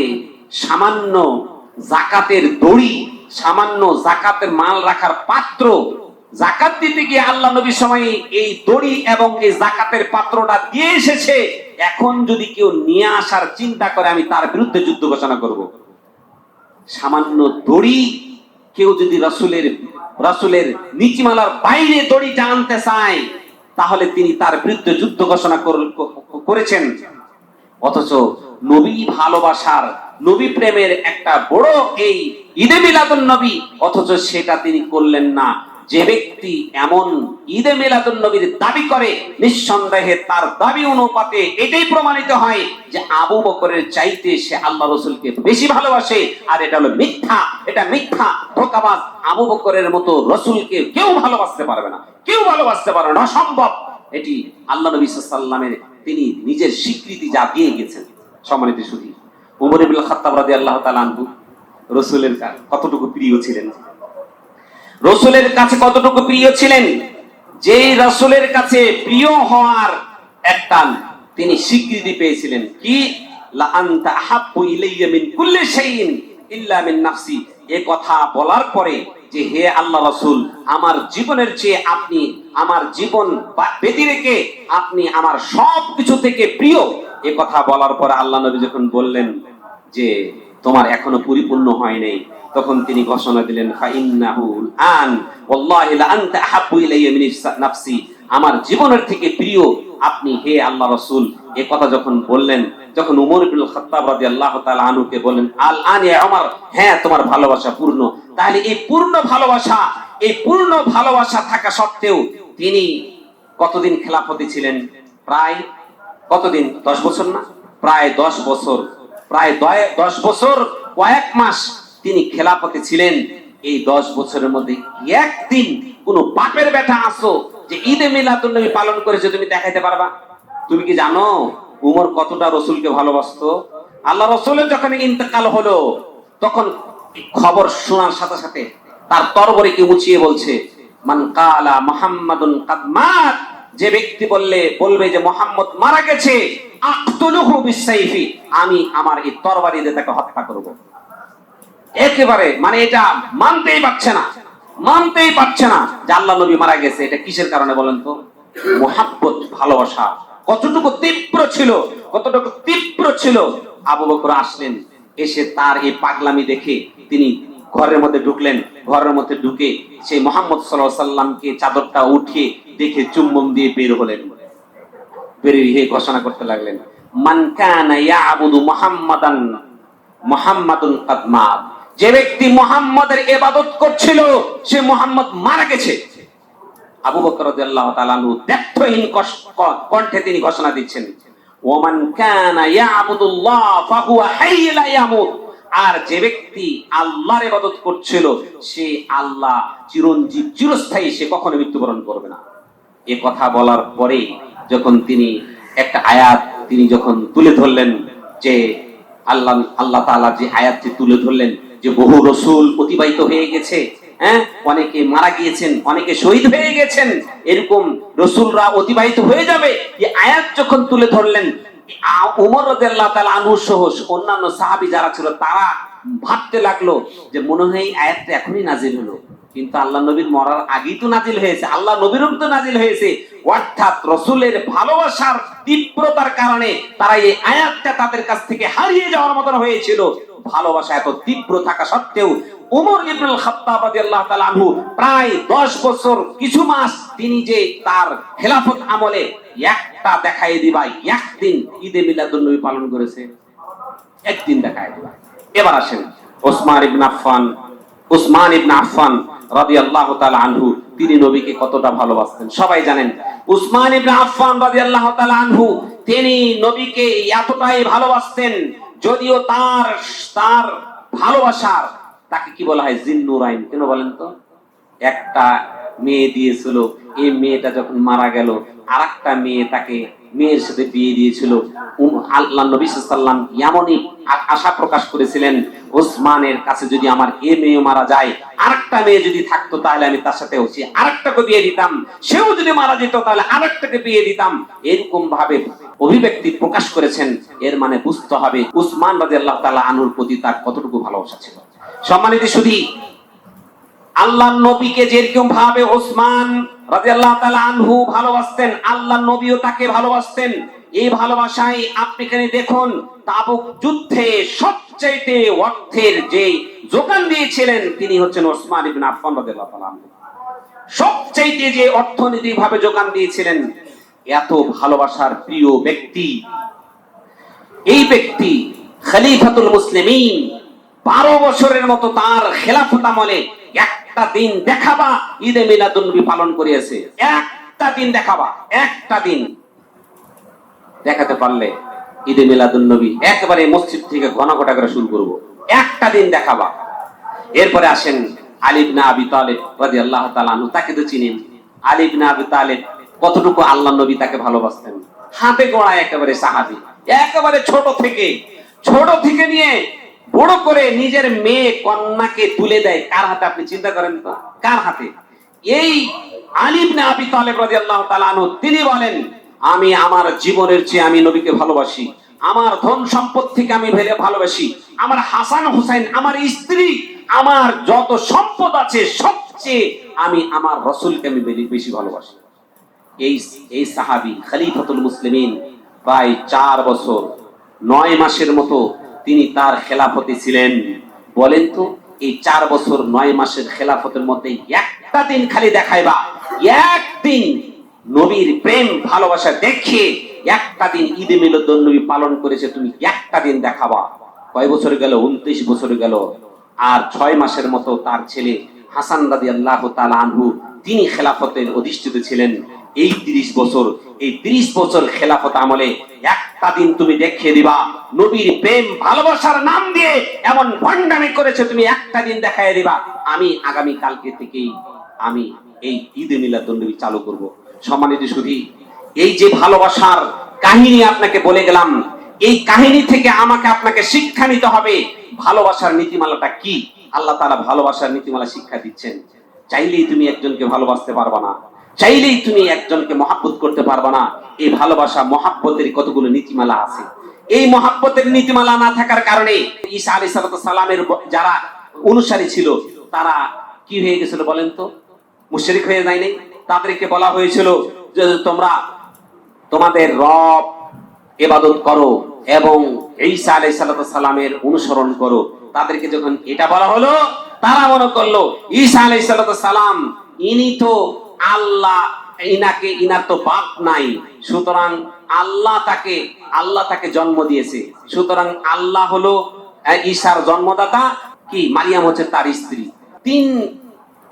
সামান্য যাকাতের দড়ি, সামান্য যাকাতের মাল রাখার পাত্র, যাকাত দিতে গিয়ে আল্লাহ নবীর সময় এই দড়ি এবং এই যাকাতের পাত্রটা দিয়ে এসেছে, এখন যদি কেউ নিয়ে আসার চিন্তা করে, আমি তার বিরুদ্ধে যুদ্ধ ঘোষণা করব। সামান্য দড়ি, কেউ যদি রাসূলের নীতিমালার বাইরে দড়িটা আনতে চায়, তাহলে তিনি তার বিরুদ্ধে যুদ্ধ ঘোষণা করেছেন। অথচ নবী ভালোবাসার, নবী প্রেমের একটা বড় এই ঈদে মিলাদুন নবী, অথচ সেটা তিনি করলেন না। যে ব্যক্তি এমন ঈদে মিলাদুন নবীর দাবি করে, নিঃসন্দেহে তার দাবি অনুপাতে এটাই প্রমাণিত হয় যে আবু বকরের চাইতে সে আল্লাহ রাসূলকে বেশি ভালোবাসে। আর এটা হলো মিথ্যা, এটা মিথ্যা, ধোঁকাবাজ। আবু বকরের মতো রাসূলকে কেউ ভালোবাসতে পারবে না, কেউ ভালোবাসতে পারবে না, অসম্ভব। এটি আল্লাহ নবী সাল্লাল্লাহু আলাইহি ওয়াসাল্লামের তিনি নিজের স্বীকৃতি যা দিয়ে গেছেন। সম্মানিত সুধী, উমর ইবনে খাত্তাব রাদিয়াল্লাহু তাআলা আনহু রাসূলের কতটুকু প্রিয় ছিলেন, রাসূলের কাছে কতটুকু প্রিয় ছিলেন, যেই রাসূলের কাছে প্রিয় হওয়ার একটা তিনি স্বীকৃতি পেয়েছিলেন, কি লা আনতা আহাব্বু ইলাইয়া মিন কুল্লি শাইইন ইল্লা মিন নাফসি, এই কথা বলার পরে যে হে আল্লাহ রাসূল, আমার জীবনের চেয়ে আপনি, আমার জীবন বেঁধে রেখে আপনি আমার সব কিছু থেকে প্রিয়, এই কথা বলার পরে আল্লাহ নবী যখন বললেন যে তোমার এখনো পরিপূর্ণ হয় নাই, তখন তিনি ঘোষণা দিলেন ফাইন্নাহু আন ওয়াল্লাহি লা আনতা আহাব্বু ইলাইয়া মিন নাফসি, আমার জীবনের থেকে প্রিয় আপনি হে আল্লাহ রাসূল। এই কথা যখন বললেন, যখন উমর ইবনে খাত্তাব রাদিয়াল্লাহু তাআলা আনহুকে বললেন আল আন ইয়া উমর, হ্যাঁ তোমার ভালোবাসা পূর্ণ। তাহলে এই পূর্ণ ভালোবাসা থাকা সত্ত্বেও তিনি কতদিন খেলাফতে ছিলেন? প্রায় কতদিন? 10 বছর না? প্রায় 10 বছর, প্রায় 10 বছর কয়েক মাস তিনি খেলাফতে ছিলেন। এই 10 বছরের মধ্যে একদিন কোন বাপের বেটা আসো যে ঈদে মিলাদুন নবী পালন করেছে তুমি দেখাইতে পারবা? তুমি কি জানো উমর কতটা রাসূলকে ভালোবাসতো? আল্লাহ রাসূলের যখন ইন্তেকাল হলো, তখন খবর শোনার সাথে সাথে তার তরবারিকে উঁচিয়ে বলছে মান কালা মুহাম্মাদুন কাদ মাত, যে ব্যক্তি বলবে যে মুহাম্মদ মারা গেছে, আকতুলুহু বিসাইফি, আমি আমার এই তরবারি দিয়ে তাকে হত্যা করব। একেবারে মানে এটা মানতেই পারছে না যে আল্লাহ নবী মারা গেছে। এটা কিসের কারণে বলেন তো? মুহাব্বত, ভালোবাসা কতটুকু তীব্র ছিল। আবু বকর আসলেন, এসে তার এই পাগলামি দেখে তিনি ঘরের মধ্যে ঢুকলেন। ঘরের মধ্যে ঢুকে সেই মুহাম্মদ সাল্লাল্লাহু আলাইহি সাল্লামকে চাদরটা উঠিয়ে দেখে চুম্বন দিয়ে বের হলেন। বেরিয়ে ঘোষণা করতে লাগলেন মান কানা ইয়াবুদু মুহাম্মাদুন কাদ মাত, যে ব্যক্তি মুহাম্মাদের ইবাদত করছিল সে মুহাম্মদ মারা গেছে। আবু বকর রাদিয়াল্লাহু তাআলা আনহু দ্ব্যর্থহীন কণ্ঠে তিনি ঘোষণা দিচ্ছেন ওমান কানা ইয়াবুদুল্লাহ ফাহুয়া হাইয়্যুন লা ইয়ামুত, আর যে ব্যক্তি আল্লাহর ইবাদত করছিল সে আল্লাহ চিরঞ্জীব, চিরস্থায়ী, সে কখনো মৃত্যুবরণ করবে না। এই কথা বলার পরে যখন তিনি একটা আয়াত তিনি যখন তুলে ধরলেন, যে আল্লাহ তাআলা যে আয়াতটি তুলে ধরলেন যে বহু রাসূল অতিবাহিত হয়ে গেছে, অনেকে মারা গিয়েছেন, অনেকে শহীদ হয়ে গেছেন, এরকম রাসূলরা অতিবাহিত হয়ে যাবে, এই আয়াত যখন তুলে ধরলেন, উমর রাদিয়াল্লাহু তাআলা আনহু সহ অন্যান্য সাহাবী যারা ছিল তারা ভাবতে লাগলো যে মনে হয় এই আয়াতটা এখনই নাজিল হলো, কিন্তু আল্লাহ নবীর মরার আগেই তো নাজিল হয়েছে, আল্লাহ নবীর উপর তো নাজিল হয়েছে। অর্থাৎ রাসূলের ভালোবাসার তীব্রতার কারণে তারা এই আয়াতটা তাদের কাছ থেকে হারিয়ে যাওয়ার মতন হয়েছিল। ভালোবাসা এত তীব্র থাকা সত্ত্বেও উমর ইবনুল খাত্তাব রাদিয়াল্লাহু তাআলা আনহু প্রায় 10 বছর কিছু মাস তিনি যে তার খেলাফত আমলে একটা দেখাই দিবা একদিন ঈদে মিলাদুন নবী পালন করেছে, একদিন দেখাই দিবা। এবার আসেন ওসমান ইবনে আফফান রাদিয়াল্লাহু তাআলা আনহু, তিনি নবীকে কতটা ভালোবাসতেন সবাই জানেন। উসমান ইবনে আফফান রাদিয়াল্লাহু তাআলা আনহু তিনি নবীকে এতটাই ভালোবাসতেন, যদিও তার ভালোবাসার তাকে কি বলা হয় জিন্নুরাইন, কেন বলেন তো? একটা মেয়ে দিয়েছিল, এই মেয়েটা যখন মারা গেল আরেকটা মেয়ে তাকে মেয়ের সাথে বিয়ে দিয়েছিল। আল্লাহ নবী সাল্লাল্লাহু আলাইহি ওয়াসাল্লাম এমনই আশা প্রকাশ করেছিলেন ওসমানের কাছে যদি আমার এই মেয়ে মারা যায় আরেকটা মেয়ে যদি থাকতো তাহলে আমি তার সাথে আরেকটাকে বিয়ে দিতাম, সেও যদি মারা যেত তাহলে আরেকটাকে বিয়ে দিতাম। এরকম ভাবে অভিব্যক্তি প্রকাশ করেছেন। এর মানে বুঝতে হবে উসমান রাদিয়াল্লাহু তাআলা আনহুর প্রতি তার কতটুকু ভালোবাসা ছিল। সম্মানিত সুধী, আল্লাহর নবীকে যেরকম ভাবে ওসমান রাদিয়াল্লাহু তাআলা আনহু ভালোবাসতেন, আল্লাহর নবীও তাকে ভালোবাসতেন। এই ভালোবাসায় আপনি এখানে দেখুন তাবুক যুদ্ধে সবচেয়ে অর্থের যে যোগান দিয়েছিলেন তিনি হচ্ছেন ওসমান ইবনে আফফান রাদিয়াল্লাহু তাআলা আনহু। সবচেয়ে যে অর্থনৈতিকভাবে যোগান দিয়েছিলেন, এত ভালোবাসার প্রিয় ব্যক্তি এই ব্যক্তি খলিফাতুল মুসলিমিন 12 বছরের মতো তার খেলাফত আমলে একটা দিন দেখাবা ঈদে মিলাদুন নবী পালন করিয়েছে। একটা দিন দেখাবা, একটা দিন দেখাতে পারলে ঈদে মিলাদুন নবী একেবারে মসজিদ থেকে ঘনঘটা করে শুরু করব, একটা দিন দেখাবা। এরপরে আসেন আলী ইবনে আবি তালিব রাদিয়াল্লাহু তাআলা আনহু, তাকে তো চিনেন। আলী ইবনে আবি তালিব কতটুকু আল্লাহর নবী তাকে ভালোবাসতেন, হাতে গোড়া একেবারে সাহাবী, একেবারে ছোট থেকে নিয়ে বড় করে নিজের মেয়ে কন্যাকে তুলে দেয় কার হাতে? আপনি চিন্তা করেন তো, কার হাতে? এই আলী ইবনে আবি তালিব রাদিয়াল্লাহু তাআলা আনহু তিনি বলেন, আমি আমার জীবনের চেয়ে আমি নবীকে ভালোবাসি, আমার ধন সম্পদ থেকে আমি ভালোবাসি, আমার হাসান হুসাইন আমার স্ত্রী, আমার যত সম্পদ আছে সবচেয়ে আমি আমার রাসূলকে আমি বেশি ভালোবাসি। এই সাহাবী খলিফাতুল মুসলিমিন প্রায় 4 বছর 9 মাসের মতো তিনি তার খেলাফতে ছিলেন। বলেন তো এই 4 বছর 9 মাসের খেলাফতের মধ্যে একটা দিন খালি দেখাইবা, একদিন নবীর প্রেম ভালোবাসা দেখে একটা দিন ঈদে মিলাদুন নবী পালন করেছে, তুমি একটা দিন দেখাবা। কয় বছর গেল? 29 বছর গেল। আর 6 মাসের মতো তার ছেলে হাসান রাদিয়াল্লাহু তাআলা আনহু তিনি খেলাফতের অধিষ্ঠিত ছিলেন। এই 30 বছর, এই 30 বছর খেলাফত আমলে একটা দিন তুমি দেখিয়ে দিবা নবীর প্রেম ভালোবাসার নাম দিয়ে এমন ভণ্ডামি করেছে, তুমি একটা দিন দেখায় দিবা। আমি আগামী কালকে থেকেই আমি এই ঈদে মিলাদুন নবী চালু করব। সম্মানিত সুধী, এই যে ভালোবাসার কাহিনী আপনাকে বলে গেলাম, এই কাহিনী থেকে আমাকে আপনাকে শিক্ষা নিতে হবে ভালোবাসার নীতিমালাটা কি। আল্লাহ তাআলা ভালোবাসার নীতিমালা শিক্ষা দিচ্ছেন। চাইলেই তুমি একজনকে ভালোবাসতে পারবা না, চাইলেই তুমি একজনকে মহাব্বত করতে পারবা না। এই ভালোবাসা মহাব্বতের কতগুলো নীতিমালা আছে। এই মহাব্বতের নীতিমালা না থাকার কারণে ঈসা আলাইহিস সালামের যারা অনুসারী ছিল তারা কি হয়ে গেছিল বলেন তো? মুশরিক হয়ে যায়নি? তাদেরকে বলা হয়েছিল যে তোমরা তোমাদের রব ইবাদত করো এবং ঈসা আলাইহিস সালামের অনুসরণ করো। তাদেরকে যখন এটা বলা হলো তারা মনে করলো ঈসা আলাইহিস সালাম ইনি তো আল্লাহ, ইনার তো বাপ নাই, সুতরাং আল্লাহ তাকে জন্ম দিয়েছে, সুতরাং আল্লাহ হলো ঈসার জন্মদাতা, কি মারিয়াম হচ্ছে তার স্ত্রী। 3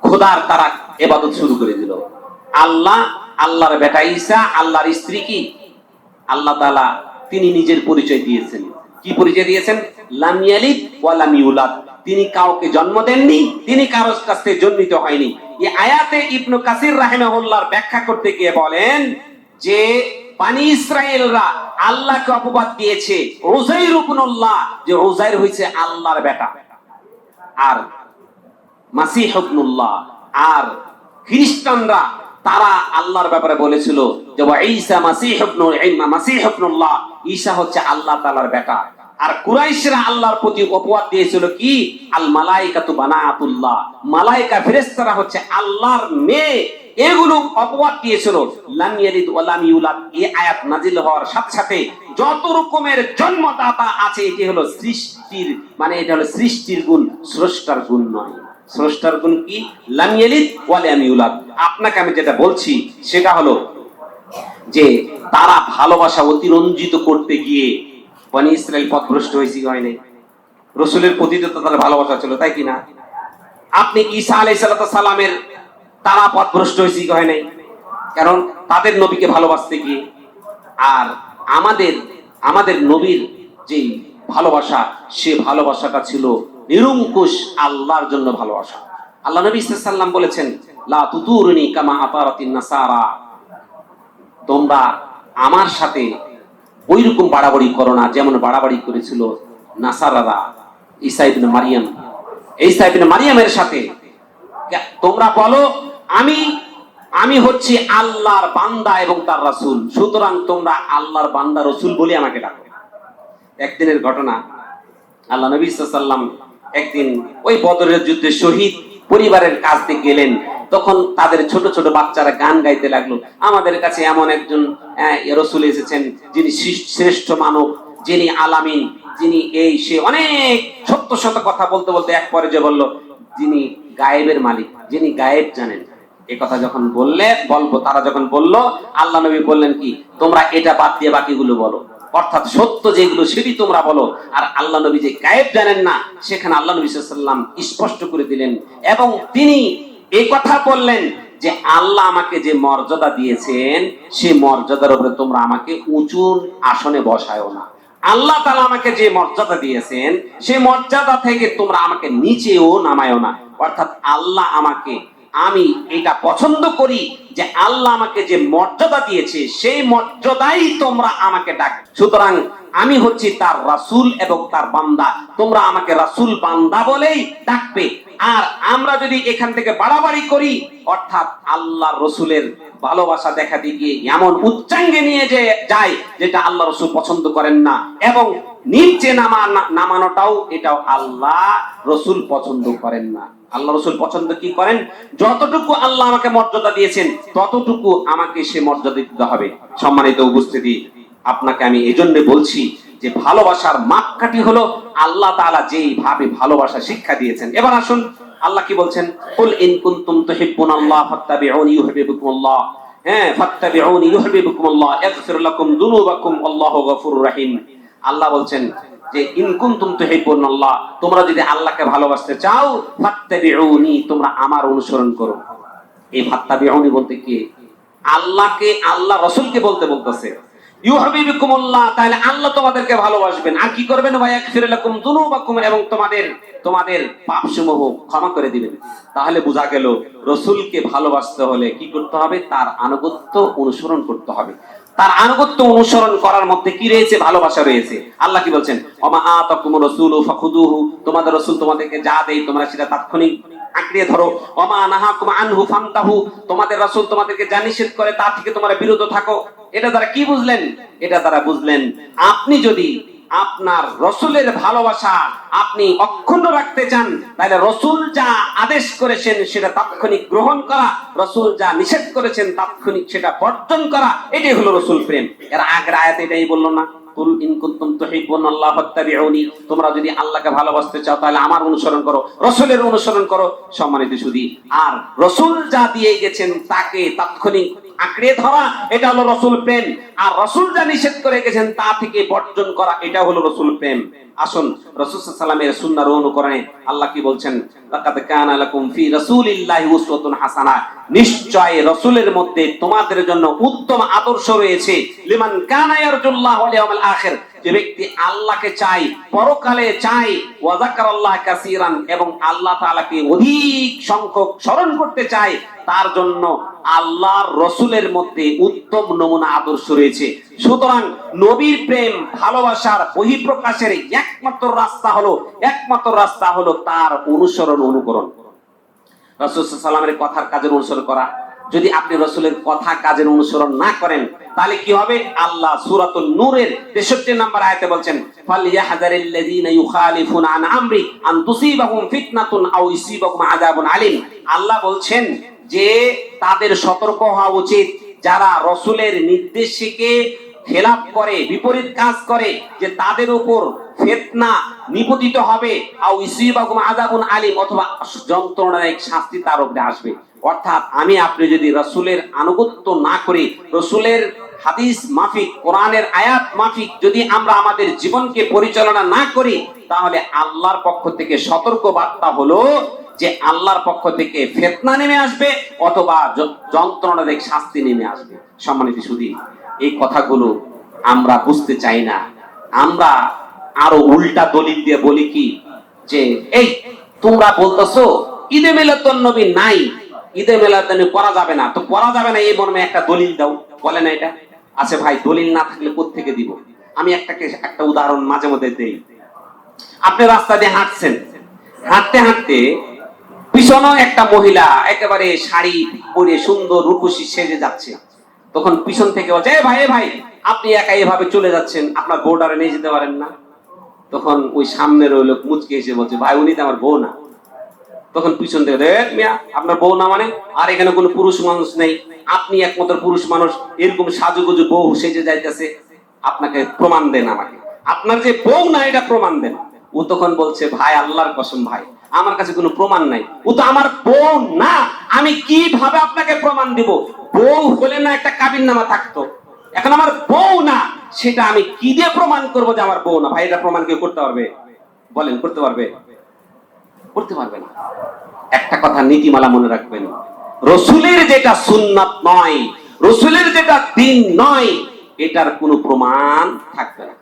খোদার তারা ইবাদত শুরু করে দিল। আল্লাহর বেটা ঈসা, আল্লাহর স্ত্রী কি আল্লাহ তাআলা তিনি নিজের পরিচয় দিয়েছেন। কি পরিচয় দিয়েছেন? লাম ইয়ালিদ ওয়া লাম ইউলাদ, তিনি কাউকে জন্ম দেননি, তিনি কারোর কাছ থেকে জন্মিত হয়নি। এই আয়াতে ইবনে কাসির রাহিমাহুল্লাহর ব্যাখ্যা করতে গিয়ে বলেন যে বনি ইসরাইলরা আল্লাহকে অপবাদ দিয়েছে উযাইর ইবনুল্লাহ, যে উযাইর হইছে আল্লাহর বেটা, আর মাসীহ ইবনুল্লাহ। আর খ্রিস্টানরা তারা আল্লাহর ব্যাপারে বলেছিল যে ঈসা মাসীহ ইবনুল্লাহ, ঈসা হচ্ছে আল্লাহ তাআলার বেটা। আর কুরাইশরা আল্লাহর প্রতি অপবাদ দিয়েছিল কি, আল মালাইকাতু বানাতুল্লাহ, মালাইকা ফেরেশতারা হচ্ছে আল্লাহর মেয়ে, এগুলো অপবাদ দিয়েছিল। লাম ইয়ালিদ ওয়া লাম ইউলাদ, এই আয়াত নাজিল হওয়ার সাথে সাথে যত রকমের জন্মদাতা আছে এটি হলো সৃষ্টির, মানে এটা হলো সৃষ্টির গুণ, স্রষ্টার গুণ নয়। স্রষ্টার গুণ কি, লাম ইয়ালিদ ওয়া লাম ইউলাদ। আপনাকে আমি যেটা বলছি সেটা হলো যে তারা ভালোবাসা অতিরঞ্জিত করতে গিয়ে বনি ইসরাইল পথভ্রষ্ট হয়েছে কি হয়নি? রসুলের প্রতি তো তাদের ভালোবাসা ছিল, তাই কিনা? আপনি ঈসা আলাইহিস সালামের তারা পথভ্রষ্ট হয়েছে কি হয় নাই? কারণ তাদের নবীকে ভালোবাসতে গিয়ে। আর আমাদের নবীর যে ভালোবাসা, সে ভালোবাসাটা ছিল নিরঙ্কুশ আল্লাহর জন্য ভালোবাসা। আল্লাহ নবী সাল্লাল্লাহু আলাইহি ওয়াসাল্লাম বলেছেন, লা তুতুরনি কামা আতারাতিন নাসারা, তোমরা আমার সাথে ওইরকম বাড়াবাড়ি করো না যেমন বাড়াবাড়ি করেছিল নাসারারা ঈসা ইবনে মারিয়াম। ঈসা ইবনে মারিয়ামের সাথে তোমরা বলো আমি হচ্ছি আল্লাহর বান্দা এবং তার রাসূল, সুতরাং তোমরা আল্লাহর বান্দা রাসূল বলে আমাকে ডাকো। একদিনের ঘটনা, আল্লাহ নবী সাল্লাল্লাহু আলাইহি ওয়াসাল্লাম একদিন ওই বদরের যুদ্ধে শহীদ পরিবারের কাছে গেলেন। তখন তাদের ছোট ছোট বাচ্চারা গান গাইতে লাগলো, আমাদের কাছে এমন একজন রাসূল এসেছেন যিনি শ্রেষ্ঠ মানব, যিনি আলামিন, যিনি এই সে, অনেক সত্য সত্য কথা বলতে বলতে এক পর্যায়ে বলল, যিনি গায়েবের মালিক, যিনি গায়েব জানেন। এই কথা যখন বলবো তারা যখন বলল, আল্লাহ নবী বললেন কি, তোমরা এটা বাদ দিয়ে বাকিগুলো বলো, অর্থাৎ সত্য যেগুলো সেটি তোমরা বলো। আর আল্লাহ নবী যে গায়েব জানেন না, সেখানে আল্লাহ নবী সাল্লাল্লাহু আলাইহি ওয়াসাল্লাম স্পষ্ট করে দিলেন এবং তিনি এই কথা বললেন যে আল্লাহ আমাকে যে মর্যাদা দিয়েছেন সেই মর্যাদার উপরে তোমরা আমাকে উঁচু আসনে বসায়ও না। আল্লাহ তাআলা আমাকে যে মর্যাদা দিয়েছেন সেই মর্যাদা থেকে তোমরা আমাকে নিচেও নামায়ও না। অর্থাৎ আল্লাহ আমাকে, আমি এটা পছন্দ করি যে আল্লাহ আমাকে যে মর্যাদা দিয়েছে সেই মর্যাদাই তোমরা আমাকে ডাক। সুতরাং আমি হচ্ছি তার রাসূল এবং তার বান্দা, তোমরা আমাকে রাসূল বান্দা বলেই ডাকবে। আর আমরা যদি এখান থেকে বাড়াবাড়ি করি, অর্থাৎ আল্লাহর রাসূলের ভালোবাসা দেখাতে গিয়ে এমন উচ্চাঙ্গে নিয়ে যায় যেটা আল্লাহ রাসূল পছন্দ করেন না, এবং নিচে নামানোটাও এটাও আল্লাহ রাসূল পছন্দ করেন না। আল্লাহ রাসূল পছন্দ কি করেন, যতটুকু আল্লাহ আমাকে মর্যাদা দিয়েছেন ততটুকু আমাকে সে মর্যাদা দিতে হবে। সম্মানিত উপস্থিতি, আপনাকে আমি এজন্য বলছি যে ভালোবাসার মাপকাঠি হলো আল্লাহ তাআলা যেইভাবে ভালোবাসা শিক্ষা দিয়েছেন। এবার আসুন আল্লাহ কি বলছেন, কুল ইন কুনতুম তুহিব্বুনাল্লাহ ফাত্তাবিউনি ইউহিব্বুকুমুল্লাহ, ফাত্তাবিউনি ইউহিব্বুকুমুল্লাহ ইয়াগফির লাকুম যুনুবাকুম আল্লাহু গফুরুর রহিম। আল্লাহ বলছেন যে ইন কুনতুম তুহিব্বুনাল্লাহ, তোমরা যদি আল্লাহকে ভালোবাসতে চাও, ফাত্তাবিউনি, তোমরা আমার অনুসরণ করো। এই ফাত্তাবিউনি বলতে কি, আল্লাহকে, আল্লাহ রাসূলকে বলতেছে ইউহিব্বুকুমুল্লাহ, তাহলে আল্লাহ তোমাদেরকে ভালোবাসবেন। আর কি করবেন, ওয়া ইয়াগফির লাকুম যুনুবাকুম, এবং তোমাদের পাপসমূহ ক্ষমা করে দিবেন। তাহলে বোঝা গেল রাসূলকে ভালোবাসতে হলে কি করতে হবে, তার আনুগত্য অনুসরণ করতে হবে। তার আনুগত্য অনুসরণ করার মধ্যে কি রয়েছে, ভালোবাসা রয়েছে। আল্লাহ কি বলছেন, ওমা আতাকুমুর রাসূলু ফাখুযুহু, তোমাদের রাসূল তোমাদেরকে যা দেয় তোমরা সেটা তাৎক্ষণিক আঁকড়িয়ে ধরো। ওমা নাহাকুম আনহু ফান্তাহু, তোমাদের রাসূল তোমাদেরকে যা নিষেধ করে তা থেকে তোমরা বিরত থাকো। এটা দ্বারা কি বুঝলেন, এটা দ্বারা বুঝলেন আপনি যদি আপনার রাসূলের ভালোবাসা আপনি অক্ষুণ্ণ রাখতে চান, তাহলে রাসূল যা আদেশ করেছেন সেটা তাৎক্ষণিক গ্রহণ করা, রাসূল যা নিষেধ করেছেন তাৎক্ষণিক সেটা বর্জন করা, এটাই হলো রাসূল প্রেম। এর আগের আয়াতে এটাই বললো না, কুল ইন কুনতুম তুহিব্বুনাল্লাহ ফাত্তাবিউনি, তোমরা যদি আল্লাহকে ভালোবাসতে চাও তাহলে আমার অনুসরণ করো, রাসূলের অনুসরণ করো। সম্মানিত সুধী, আর রাসূল যা দিয়ে গেছেন তাকে তাৎক্ষণিক আঁকড়ে ধরা, এটা হলো রাসূল প্রেম। আর রাসূল যা নিষেধ করে গেছেন তা থেকে বর্জন করা, এটা হলো রাসূল প্রেম। আসুন রাসূল সাল্লাল্লাহু আলাইহি ওয়াসাল্লামের সুন্নাহর অনুকরণে আল্লাহ কি বলছেন, লাকাদ কানা লাকুম ফি রাসূলিল্লাহি উসওয়াতুন হাসানাহ, নিশ্চয় রাসূলের মধ্যে তোমাদের জন্য উত্তম আদর্শ রয়েছে। লিমান কানা ইয়ারজুল্লাহ ওয়াল ইয়াউমিল আখির, যে ব্যক্তি আল্লাহকে চায়, পরকালে চায়, ওয়া যাকারাল্লাহ কাসীরান, এবং আল্লাহ তাআলাকে অধিক সংখ্যক স্মরণ করতে চায়, তার জন্য আল্লাহর রাসূলের মধ্যে উত্তম নমুনা আদর্শ রয়েছে। সুতরাং নবীর প্রেম ভালোবাসার বহিঃপ্রকাশের একমাত্র রাস্তা হলো তার অনুসরণ অনুকরণ, রাসূল সাল্লাল্লাহু আলাইহি ওয়াসাল্লামের কথার কাজের অনুসরণ করা। যদি আপনি রাসূলের কথা কাজের অনুসরণ না করেন, তাহলে কি হবে? আল্লাহ সূরাতুন নূরের 63 নম্বর আয়াতে বলছেন, ফালইয়াহযারিল্লাযীনা ইউখালিফুনা আন আমরি আন তুসিবাহুম ফিতনাতুন আও ইউসিবাহুম আযাবুন আলীম। আল্লাহ বলছেন যে তাদের সতর্ক হওয়া উচিত যারা রাসূলের নির্দেশকে খেলাফ করে, বিপরীত কাজ করে, যে তাদের উপর ফিতনা নিপতিত হবে, আও ইউসিবাহুম আযাবুন আলীম, অথবা যন্ত্রণাদায়ক শাস্তি তার উপরে আসবে। অর্থাৎ আমি আপনি যদি রাসূলের আনুগত্য না করি, রাসূলের হাদিস মাফিক, কোরআনের আয়াত মাফিক যদি আমরা আমাদের জীবনকে পরিচালনা না করি, তাহলে আল্লাহর পক্ষ থেকে সতর্ক বার্তা হলো যে আল্লাহর পক্ষ থেকে ফিতনা নেমে আসবে অথবা যন্ত্রণাদায়ক শাস্তি নেমে আসবে। সম্মানিত সুধী, এই কথাগুলো আমরা বুঝতে চাই না। আমরা আরো উল্টা দলিল দিয়ে বলি কি, যে এই তোমরা বলতেছো ঈদে মিলাদুন নবী নাই, ঈদে মিলাদুন নবী করা যাবে না, তো করা যাবে না এই মর্মে একটা দলিল দাও, বলে না এটা? আচ্ছা ভাই, দলিল না থাকলে কোত্থেকে দিব? আমি একটা উদাহরণ মাঝে মধ্যে দেই। আপনি রাস্তা দিয়ে হাঁটছেন, হাঁটতে হাঁটতে পিছনে একটা মহিলা একেবারে শাড়ি পরে সুন্দর রূপসী সেজে যাচ্ছে, তখন পিছন থেকে বলছে, এ ভাই ভাই, আপনি একা এভাবে চলে যাচ্ছেন, আপনার বউটারে নিয়ে যেতে পারেন না? তখন ওই সামনের ওই লোক মুচকে এসে বলছে, ভাই উনি তো আমার বউ না। তখন পিছন থেকে, দেখ মিয়া, আপনার বউ না মানে? আর এখানে কোনো পুরুষ মানুষ নেই, আপনি একমাত্র পুরুষ মানুষ, এরকম সাজুগুজু বউ সেজে যাইতেছে, আপনাকে প্রমাণ দেন, আমাকে আপনার যে বউ না এটা প্রমাণ দেন। ও তখন বলছে, ভাই আল্লাহর কসম ভাই, আমার কাছে কোনো প্রমাণ নাই, ও তো আমার বউ না, আমি কিভাবে আপনাকে প্রমাণ দিব? বউ হলে না একটা কাবিননামা থাকতো, এখন আমার বউ না, সেটা আমি কি দিয়ে প্রমাণ করবো যে আমার বউ না? ভাই এটা প্রমাণ কেউ করতে পারবে? বলেন, করতে পারবে? করতে পারবে না। একটা কথা নীতিমালা মনে রাখবেন, রাসূলের যেটা সুন্নাত নয়, রাসূলের যেটা দ্বীন নয়, এটার কোনো প্রমাণ থাকবে না।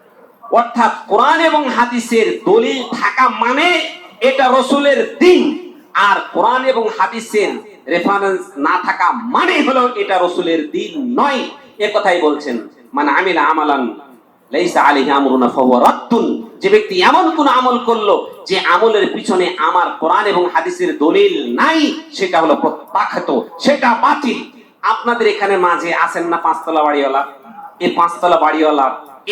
অর্থাৎ কোরআন এবং হাদিসের দলিল থাকা মানে এটা রাসূলের দ্বীন, আর কোরআন এবং হাদিসের রেফারেন্স না থাকা মানে হলো এটা রাসূলের দ্বীন নয়। এ কথাই বলছেন, মান আমিলা আমালান লাইসা আলাইহি আমরুনা ফাহুয়া রাদ্দুন। যে ব্যক্তি এমন কোন আমল করলো যে আমলের পিছনে আমার কোরআন এবং হাদিসের দলিল নাই, সেটা হলো প্রত্যাখ্যাত, সেটা বাতিল। আপনাদের এখানে মাঝে আছেন না পাঁচতলা বাড়িওয়ালা? এই পাঁচতলা বাড়িওয়ালা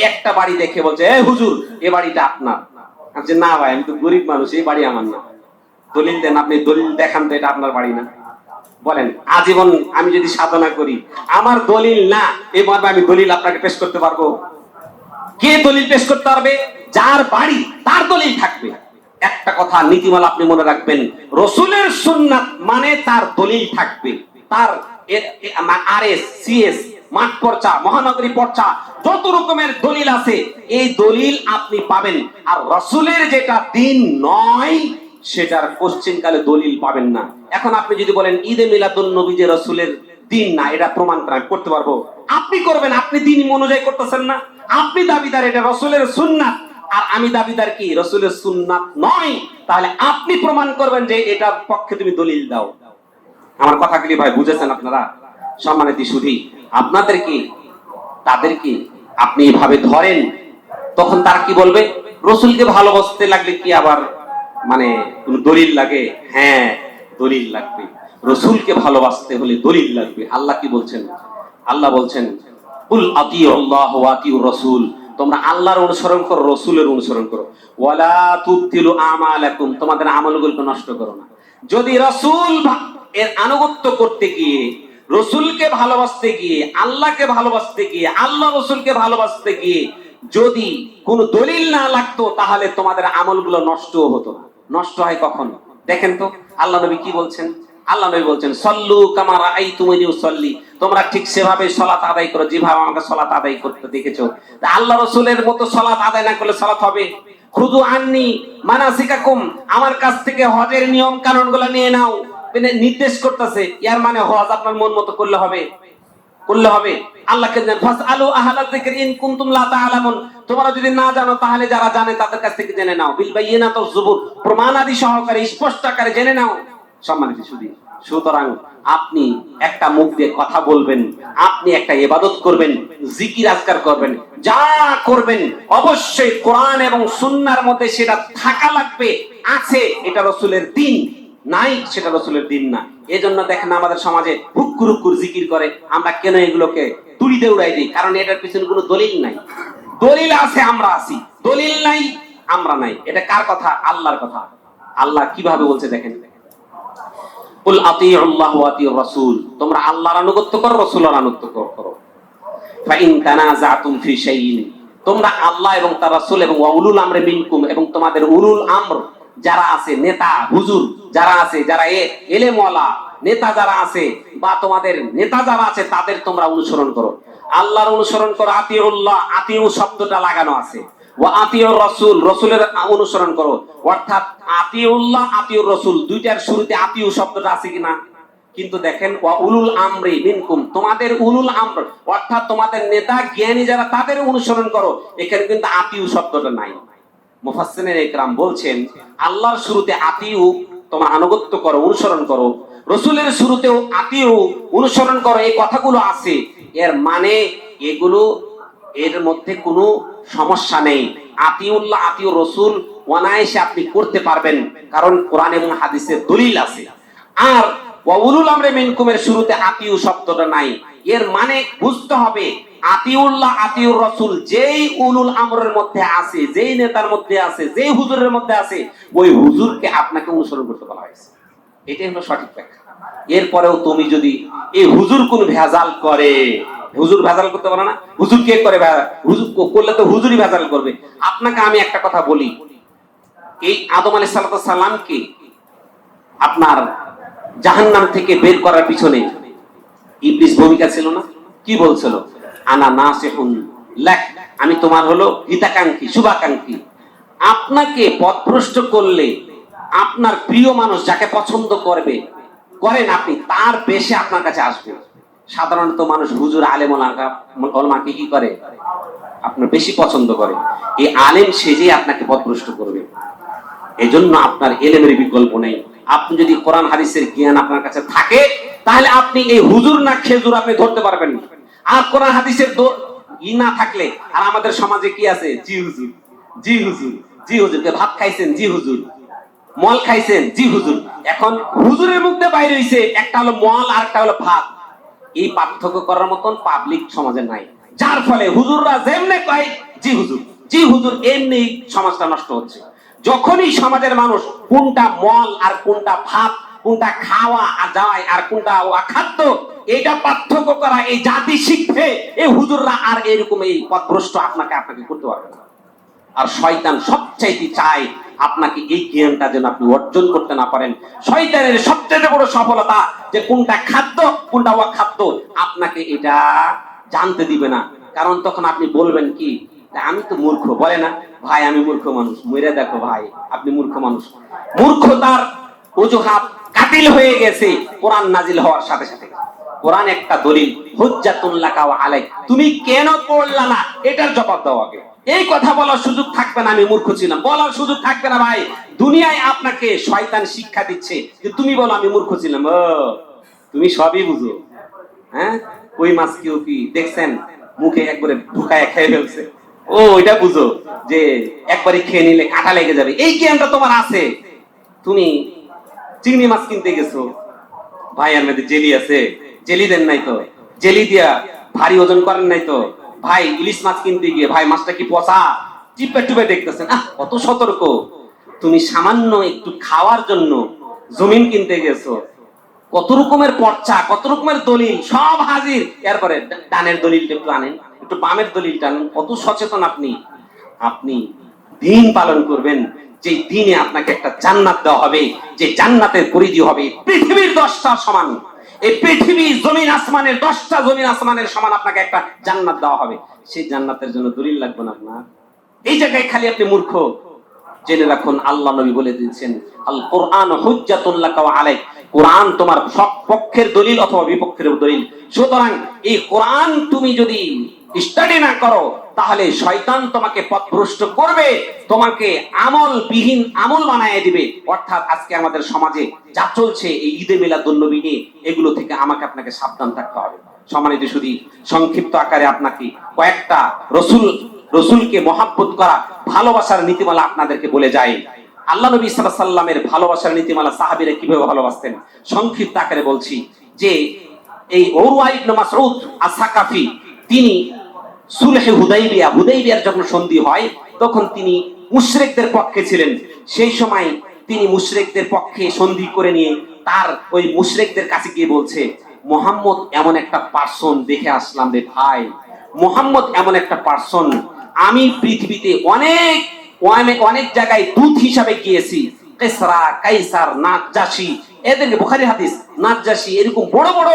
একটা বাড়ি দেখে বলছে, এ হুজুর, এ বাড়িটা আপনার। আমি না ভাই, আমি তো গরিব মানুষ, এই বাড়ি আমার না, দলিল দেন, আপনি দলিল দেখান তো এটা আপনার বাড়ি না। বলেন, আজীবন আমি যদি সাধনা করি, আমার দলিল না, এই মর্মে আমি দলিল আপনাকে পেশ করতে পারবো? কে দলিল পেশ করতে পারবে? যার বাড়ি তার দলিল থাকবে। একটা কথা নীতিমালা আপনি মনে রাখবেন, রাসূলের সুন্নাত মানে তার দলিল থাকবে, তার আরএস, সিএস, মাঠ পর্চা, মহানগরী পর্চা, যত রকমের দলিল আছে, এই দলিল আপনি পাবেন। আর রাসূলের যেটা দ্বীন নয়, সেটার কোশ্চেন কালে দলিল পাবেন না। এখন আপনি যদি বলেন ঈদে মিলাদুন নবী যে রাসূলের দ্বীন না, এটা প্রমাণ করতে পারবো? আপনি করবেন, আপনি দ্বীন অনুযায়ী করতেছেন না, আপনি দাবিদার এটা রাসূলের সুন্নাত, আর আমি দাবিদার কি রাসূলের সুন্নাত নয়। তাহলে আপনি প্রমাণ করবেন যে এটার পক্ষে তুমি দলিল দাও। আমার কথাগুলি ভাই বুঝেছেন আপনারা? সম্মানিত সুধী, আপনাদেরকে তাদেরকে আপনি এভাবে ধরেন, তখন তারা কি বলবে? রাসূলকে ভালোবাসতে লাগলে কি আবার মানে কোন দলিল লাগে? হ্যাঁ, দলিল লাগবে। রাসূলকে ভালোবাসতে হলে দলিল লাগবে। আল্লাহ কি বলছেন? আল্লাহ বলছেন, কুল আতিউল্লাহ ওয়া আতিউর রাসূল, তোমরা আল্লাহর অনুসরণ করো, রাসূলের অনুসরণ করো। ওয়ালা তুবতিলু আমালাকুম, তোমাদের আমলগুলোকে নষ্ট করো না। যদি রাসূল এর আনুগত্য করতে গিয়ে, রাসূলকে ভালোবাসতে গিয়ে, আল্লাহকে ভালোবাসতে গিয়ে, আল্লাহ রাসূলকে ভালোবাসতে গিয়ে যদি কোনো দলিল না লাগতো, তাহলে তোমাদের আমলগুলো নষ্ট হতো না। নষ্ট হয় কখন? দেখেন তো আল্লাহ নবী কি বলছেন। আল্লাহ নবী বলছেন, সল্লু কামা রাআইতুমুনি উসাল্লি, তোমরা ঠিক সেভাবে সালাত আদায় করো যেভাবে আমাকে সালাত আদায় করতে দেখেছো। আল্লাহ রাসূলের মতো সালাত আদায় না করলে সালাত হবে? খুযু আন্নি মানাসিকাকুম, আমার কাছ থেকে হজের নিয়ম কানুনগুলো নিয়ে নাও, নির্দেশ করতেছে। ইয়ার মানে হজ আপনার মন মতো করলে হবে? করলে হবে? আল্লাহকে ফাসআলু আহলা যিকরি ইন কুনতুম লা তাআলামুন, তোমরা যদি না জানো তাহলে যারা জানে তাদের কাছ থেকে জেনে নাও। বিল বাইয়িনাতি ওয়াজ জুবুর, প্রমাণ আদি সহকারে স্পষ্ট আকারে জেনে নাও। সম্মানিত সুধী, সুতরাং আপনি একটা মুখ দিয়ে কথা বলবেন, আপনি একটা ইবাদত করবেন, জিকির আজকার করবেন, যা করবেন অবশ্যই কোরআন এবং সুন্নাহর মধ্যে সেটা থাকা লাগবে, আছে, এটা রাসূলের দ্বীন। নাই, সেটা রসুলের দিন না। এজন্য দেখেন আমাদের সমাজে হুক্কুর হুক্কুর জিকির করে, আমরা কেন এগুলোকে তুড়িতে উড়াই দিই? কারণ এটার পিছনে কোনো দলিল নাই। দলিল আছে আমরা আছি, দলিল নাই আমরা নাই। এটা কার কথা? আল্লাহর কথা। আল্লাহ কিভাবে বলছে দেখেন, কুল আতিউল্লাহ ওয়া আতিউর রাসূল, তোমরা আল্লাহর আনুগত্য করো, রাসূলের আনুগত্য করো। ফা ইন তানাযাতুম ফি শাইইন, তোমরা আল্লাহ এবং তার রাসূল এবং উলুল আমরি মিনকুম, এবং তোমাদের উলুল আমর যারা আছে, নেতা হুজুর যারা আছে, যারা এলেম ওয়ালা নেতা যারা আছে, বা তোমাদের নেতা যারা আছে, তাদের তোমরা অনুসরণ করো, আল্লাহর অনুসরণ করো। আতিউল্লাহ, আতিউ শব্দটা লাগানো আছে, ওয়া আতিউর রাসূল, রাসূলের অনুসরণ করো। অর্থাৎ আতিউল্লাহ আতিউর রাসূল দুইটার শুরুতে আতিউ শব্দটা আছে কিনা? কিন্তু দেখেন ওয়া উলুল আমরি মিনকুম, তোমাদের উলুল আমর অর্থাৎ তোমাদের নেতা জ্ঞানী যারা, তাদের অনুসরণ করো। এখানে কিন্তু আতিউ শব্দটা নাই। মুফাসসিরিনে ইকরাম বলছেন আল্লাহর শুরুতে আতিউ, তোমরা আনুগত্য করো, অনুসরণ করো, রাসূলের শুরুতেও আতিউ, অনুসরণ করো, এই কথাগুলো আছে। এর মানে এগুলো, এর মধ্যে কোনো সমস্যা নেই। আতিউল্লাহ আতিউর রাসূল অনায়াসে আপনি করতে পারবেন, কারণ কোরআন এবং হাদিসের দলিল আছে। আর ওয়া উলুল আমরি মিনকুমের শুরুতে আতিউ শব্দটা নাই। এর মানে বুঝতে হবে আতিউল্লাহ আতিউর রাসূল যেই উলুল আমরের মধ্যে আছে, যেই নেতার মধ্যে আছে, যেই হুজুরের মধ্যে আছে, ওই হুজুরকে আপনাকে অনুসরণ করতে বলা হয়েছে। এটাই হলো সঠিক ব্যাখ্যা। এরপরেও তুমি যদি এই হুজুর কোন ভেজাল করে, হুজুর ভেজাল করতে পারে না, হুজুর কে করে? হুজুর করলে তো হুজুরই ভেজাল করবে। আপনাকে আমি একটা কথা বলি, এই আদম আলাইহিস সালামকে আপনার জাহান্নাম থেকে বের করার পিছনে ইবলিস ভূমিকা ছিল না? কি বলছিল? আনা নাসিহুন লাক, আমি তোমার হলো হিতাকাঙ্ক্ষী, শুভাকাঙ্ক্ষী। আপনাকে পথভ্রষ্ট করলে আপনার প্রিয় মানুষ যাকে পছন্দ করেন আপনি, তার বেশে আপনার কাছে আসবে। সাধারণত মানুষ হুজুর আলেম ওলামাকে কি করে? আপনার বেশি পছন্দ করে। এই আলেম সেজে আপনাকে পথভ্রষ্ট করবে। এজন্য আপনার ইলমের বিকল্প নেই। আপনি যদি কোরআন হাদিসের জ্ঞান আপনার কাছে থাকে, তাহলে আপনি এই হুজুর না খেজুর আপনি ধরতে পারবেন না। আর কোরআন হাদিসের না থাকলে, আর আমাদের সমাজে কি আছে? জি হুজুর, জি হুজুর, জি হুজুর। ভাত খাইছেন? জি হুজুর। মল খাইছেন? জি হুজুর। এখন হুজুরের মুখে বাইরে হইছে, একটা হলো মল আর একটা হলো ভাত। এই পার্থক্য করার মতন পাবলিক সমাজে নাই, যার ফলে হুজুররা যেমনে কয় জি হুজুর, জি হুজুর, এমনি সমাজটা নষ্ট হচ্ছে। যখনই সমাজের মানুষ কোনটা মল আর কোনটা ভাত, কোনটা খাওয়া আর যাওয়াই আর কোনটা খাদ্য, এইটা পার্থক্য করা এই জাতি শিখবে, এই হুজুররা আর এরকম এই পথভ্রষ্ট আপনাকে করতে পারবে না। আর শয়তান সবচাইতে চায় আপনাকে এই জ্ঞানটা যেন আপনি অর্জন করতে না পারেন। শয়তানের সবচেয়ে বড় সফলতা যে কোনটা খাদ্য কোনটা অখাদ্য, আপনাকে এটা জানতে দিবে না। কারণ তখন আপনি বলবেন কি, আমি তো মূর্খ। বলে না, ভাই আমি মূর্খ মানুষ, মইরা দেখো ভাই আপনি মূর্খ মানুষ। মূর্খতার অজুহাত কাতিল হয়ে গেছে কোরআন নাজিল হওয়ার সাথে সাথে। কোরআন একটা দলিল, হুজ্জাতুন লাকা ওয়া আলাইক, তুমি কেন পড়লা না এটার জবাব দাও আগে। এই কথা বলার সুযোগ থাকবে না আমি মূর্খ ছিলাম, বলার সুযোগ থাকবে না। ভাই দুনিয়ায় আপনাকে শয়তান শিক্ষা দিচ্ছে যে তুমি বলো আমি মূর্খ ছিলাম। ও তুমি সবই বুঝো। হ্যাঁ, কই মাছ কি দেখছেন মুখে একবারে ঢুকায় খেয়ে ফেলছে, ও এটা বুঝো যে একবারই খেয়ে নিলে কাঁটা লেগে যাবে। এই জ্ঞানটা তোমার আছে। তুমি চিংড়ি মাছ কিনতে গেছো, ভাই এর মধ্যে জেলি আছে, জেলি দেন নাই তো, জেলি দিয়া ভারী ওজন করেন নাই তো। ভাই ইলিশ মাছ কিনতে গিয়ে ভাই মাছটা কি পচা, চিপে টুপে দেখতেছেন, কত সতর্ক। তুমি সামান্য একটু খাওয়ার জন্য জমিন কিনতে গেছো, কত রকমের পর্চা, কত রকমের দলিল সব হাজির। এরপরে ডানের দলিলটা একটু আনেন, একটু বামের দলিলটা আনেন। কত সচেতন আপনি। আপনি দিন পালন করবেন, যে দিনে আপনাকে একটা জান্নাত দেওয়া হবে, যে জান্নাতের পরিধি হবে পৃথিবীর 10টা সমান। এই পৃথিবী জমিন আসমানের 10টা জমিন আসমানের সমান আপনাকে একটা জান্নাত দেওয়া হবে। সেই জান্নাতের জন্য দলিল লাগবে না আপনার। এই জায়গায় খালি আপনি মূর্খ। জেনে রাখুন আল্লাহ নবী বলে দিয়েছেন, আল কোরআন হুজ্জাতুন লাকা ওয়া আলাইক, কোরআন তোমার পক্ষের দলিল অথবা বিপক্ষের দলিল। সুতরাং এই কোরআন তুমি যদি স্টাডি না করো, তাহলে শয়তান তোমাকে পথভ্রষ্ট করবে, তোমাকে আমলবিহীন আমল বানায় দিবে। অর্থাৎ আজকে আমাদের সমাজে যা চলছে এই ঈদে মিলাদুন্নবী নিয়ে, এগুলো থেকে আমাকে আপনাকে সাবধান থাকতে হবে। সম্মানিত সুধী, সংক্ষিপ্ত আকারে আপনাকে কয়েকটা রসুলকে মহাব্বত করা, ভালোবাসার নীতিমালা আপনাদেরকে বলে যাই। আল্লাহ নবী সাল্লাল্লাহু আলাইহি সাল্লামের ভালোবাসার নীতিমালা সাহাবীরা কিভাবে ভালোবাসতেন সংক্ষিপ্ত আকারে বলছি যে এই উরওয়া ইবনে মাসউদ আস-সাকাফি তিনি সুলহে হুদাইবিয়ার যখন সন্ধি হয় তখন তিনি মুশরিকদের পক্ষে ছিলেন। সেই সময় তিনি মুশরিকদের পক্ষে সন্ধি করে নিয়ে তার ওই মুশরিকদের কাছে গিয়ে বলছে, মুহাম্মদ এমন একটা পার্সন দেখে আসলাম রে ভাই, মুহাম্মদ এমন একটা পার্সন, আমি পৃথিবীতে অনেক জায়গায় দূত হিসাবে গিয়েছি, কিসরা, কাইসার, নাজ্জাশী, এদেরকে বুখারী হাদিস, নাজ্জাশী এরকম বড় বড়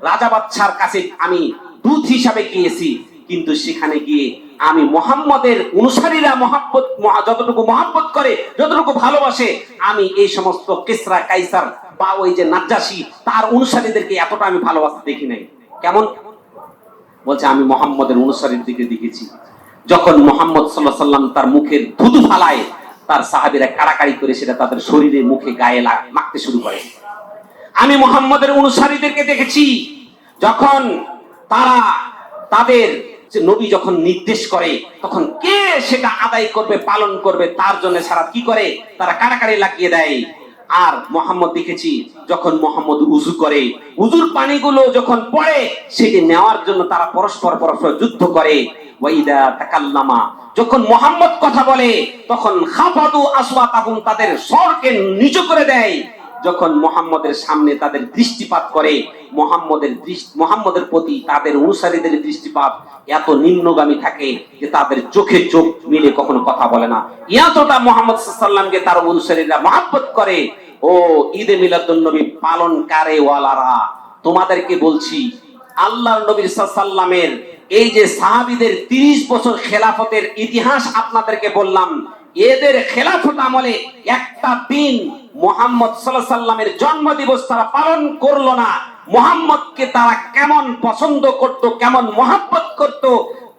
রাজা বাদশার কাছে আমি দূত হিসাবে গিয়েছি, কিন্তু সেখানে গিয়ে আমি মুহাম্মদের অনুসারীরা যতটুকু মহব্বত করে, যতটুকু ভালোবাসে, আমি এই সমস্ত কিসরা, কাইসার বা ওই যে নাজ্জাশী তার অনুসারীদেরকে এতটা আমি ভালোবাসতে দেখি নাই। কেমন বলছে, আমি মুহাম্মদের অনুসারীর দিকে দেখেছি, যখন মুহাম্মদ সাল্লাল্লাহু আলাইহি সাল্লাম তার মুখের থুতু ফালায় তার সাহাবীরা কাড়াকাড়ি করে সেটা তাদের শরীরে, মুখে, গায়ে মাখতে শুরু করে। আমি মুহাম্মদের অনুসারীদেরকে দেখেছি যখন তারা তাদের নবী যখন নির্দেশ করে তখন কে সেটা আদায় করবে, পালন করবে, তার জন্য সারা কি করে, তারা কাড়াকাড়ি লাগিয়ে দেয়। আর মুহাম্মদ দেখেছি যখন মুহাম্মদ উযু করে, উযুর পানিগুলো যখন পড়ে সেটি নেওয়ার জন্য তারা পরস্পর যুদ্ধ করে। ওয়াইদা তাকাল্লামা, যখন মুহাম্মদ কথা বলে তখন খাফাদু আসওয়াতাহুম, তাদের স্বরকে নিচু করে দেয়। যখন মুহাম্মদের সামনে তাদের দৃষ্টিপাত করে, মুহাম্মদের প্রতি তাদের অনুসারীদের দৃষ্টিপাত এত নিম্নগামী থাকে যে তাদের চোখে চোখ মিলে কখনো কথা বলে না। এতটা মুহাম্মদ সাল্লাল্লাহু আলাইহি সাল্লামকে তার অনুসারীরা মহব্বত করে। ও ঈদে মিলাদুন নবী পালনকারী ওয়ালারা, তোমাদেরকে বলছি, আল্লাহর নবী সাল্লাল্লাহু আলাইহি সাল্লামের এই যে সাহাবীদের 30 বছর খেলাফতের ইতিহাস আপনাদেরকে বললাম, এদের খেলাফত আমলে একটা দিন মুহাম্মদ সাল্লাল্লাহু আলাইহি সাল্লামের জন্মদিবস তারা পালন করলো না। মুহাম্মদকে তারা কেমন পছন্দ করত, কেমন মহব্বত করত,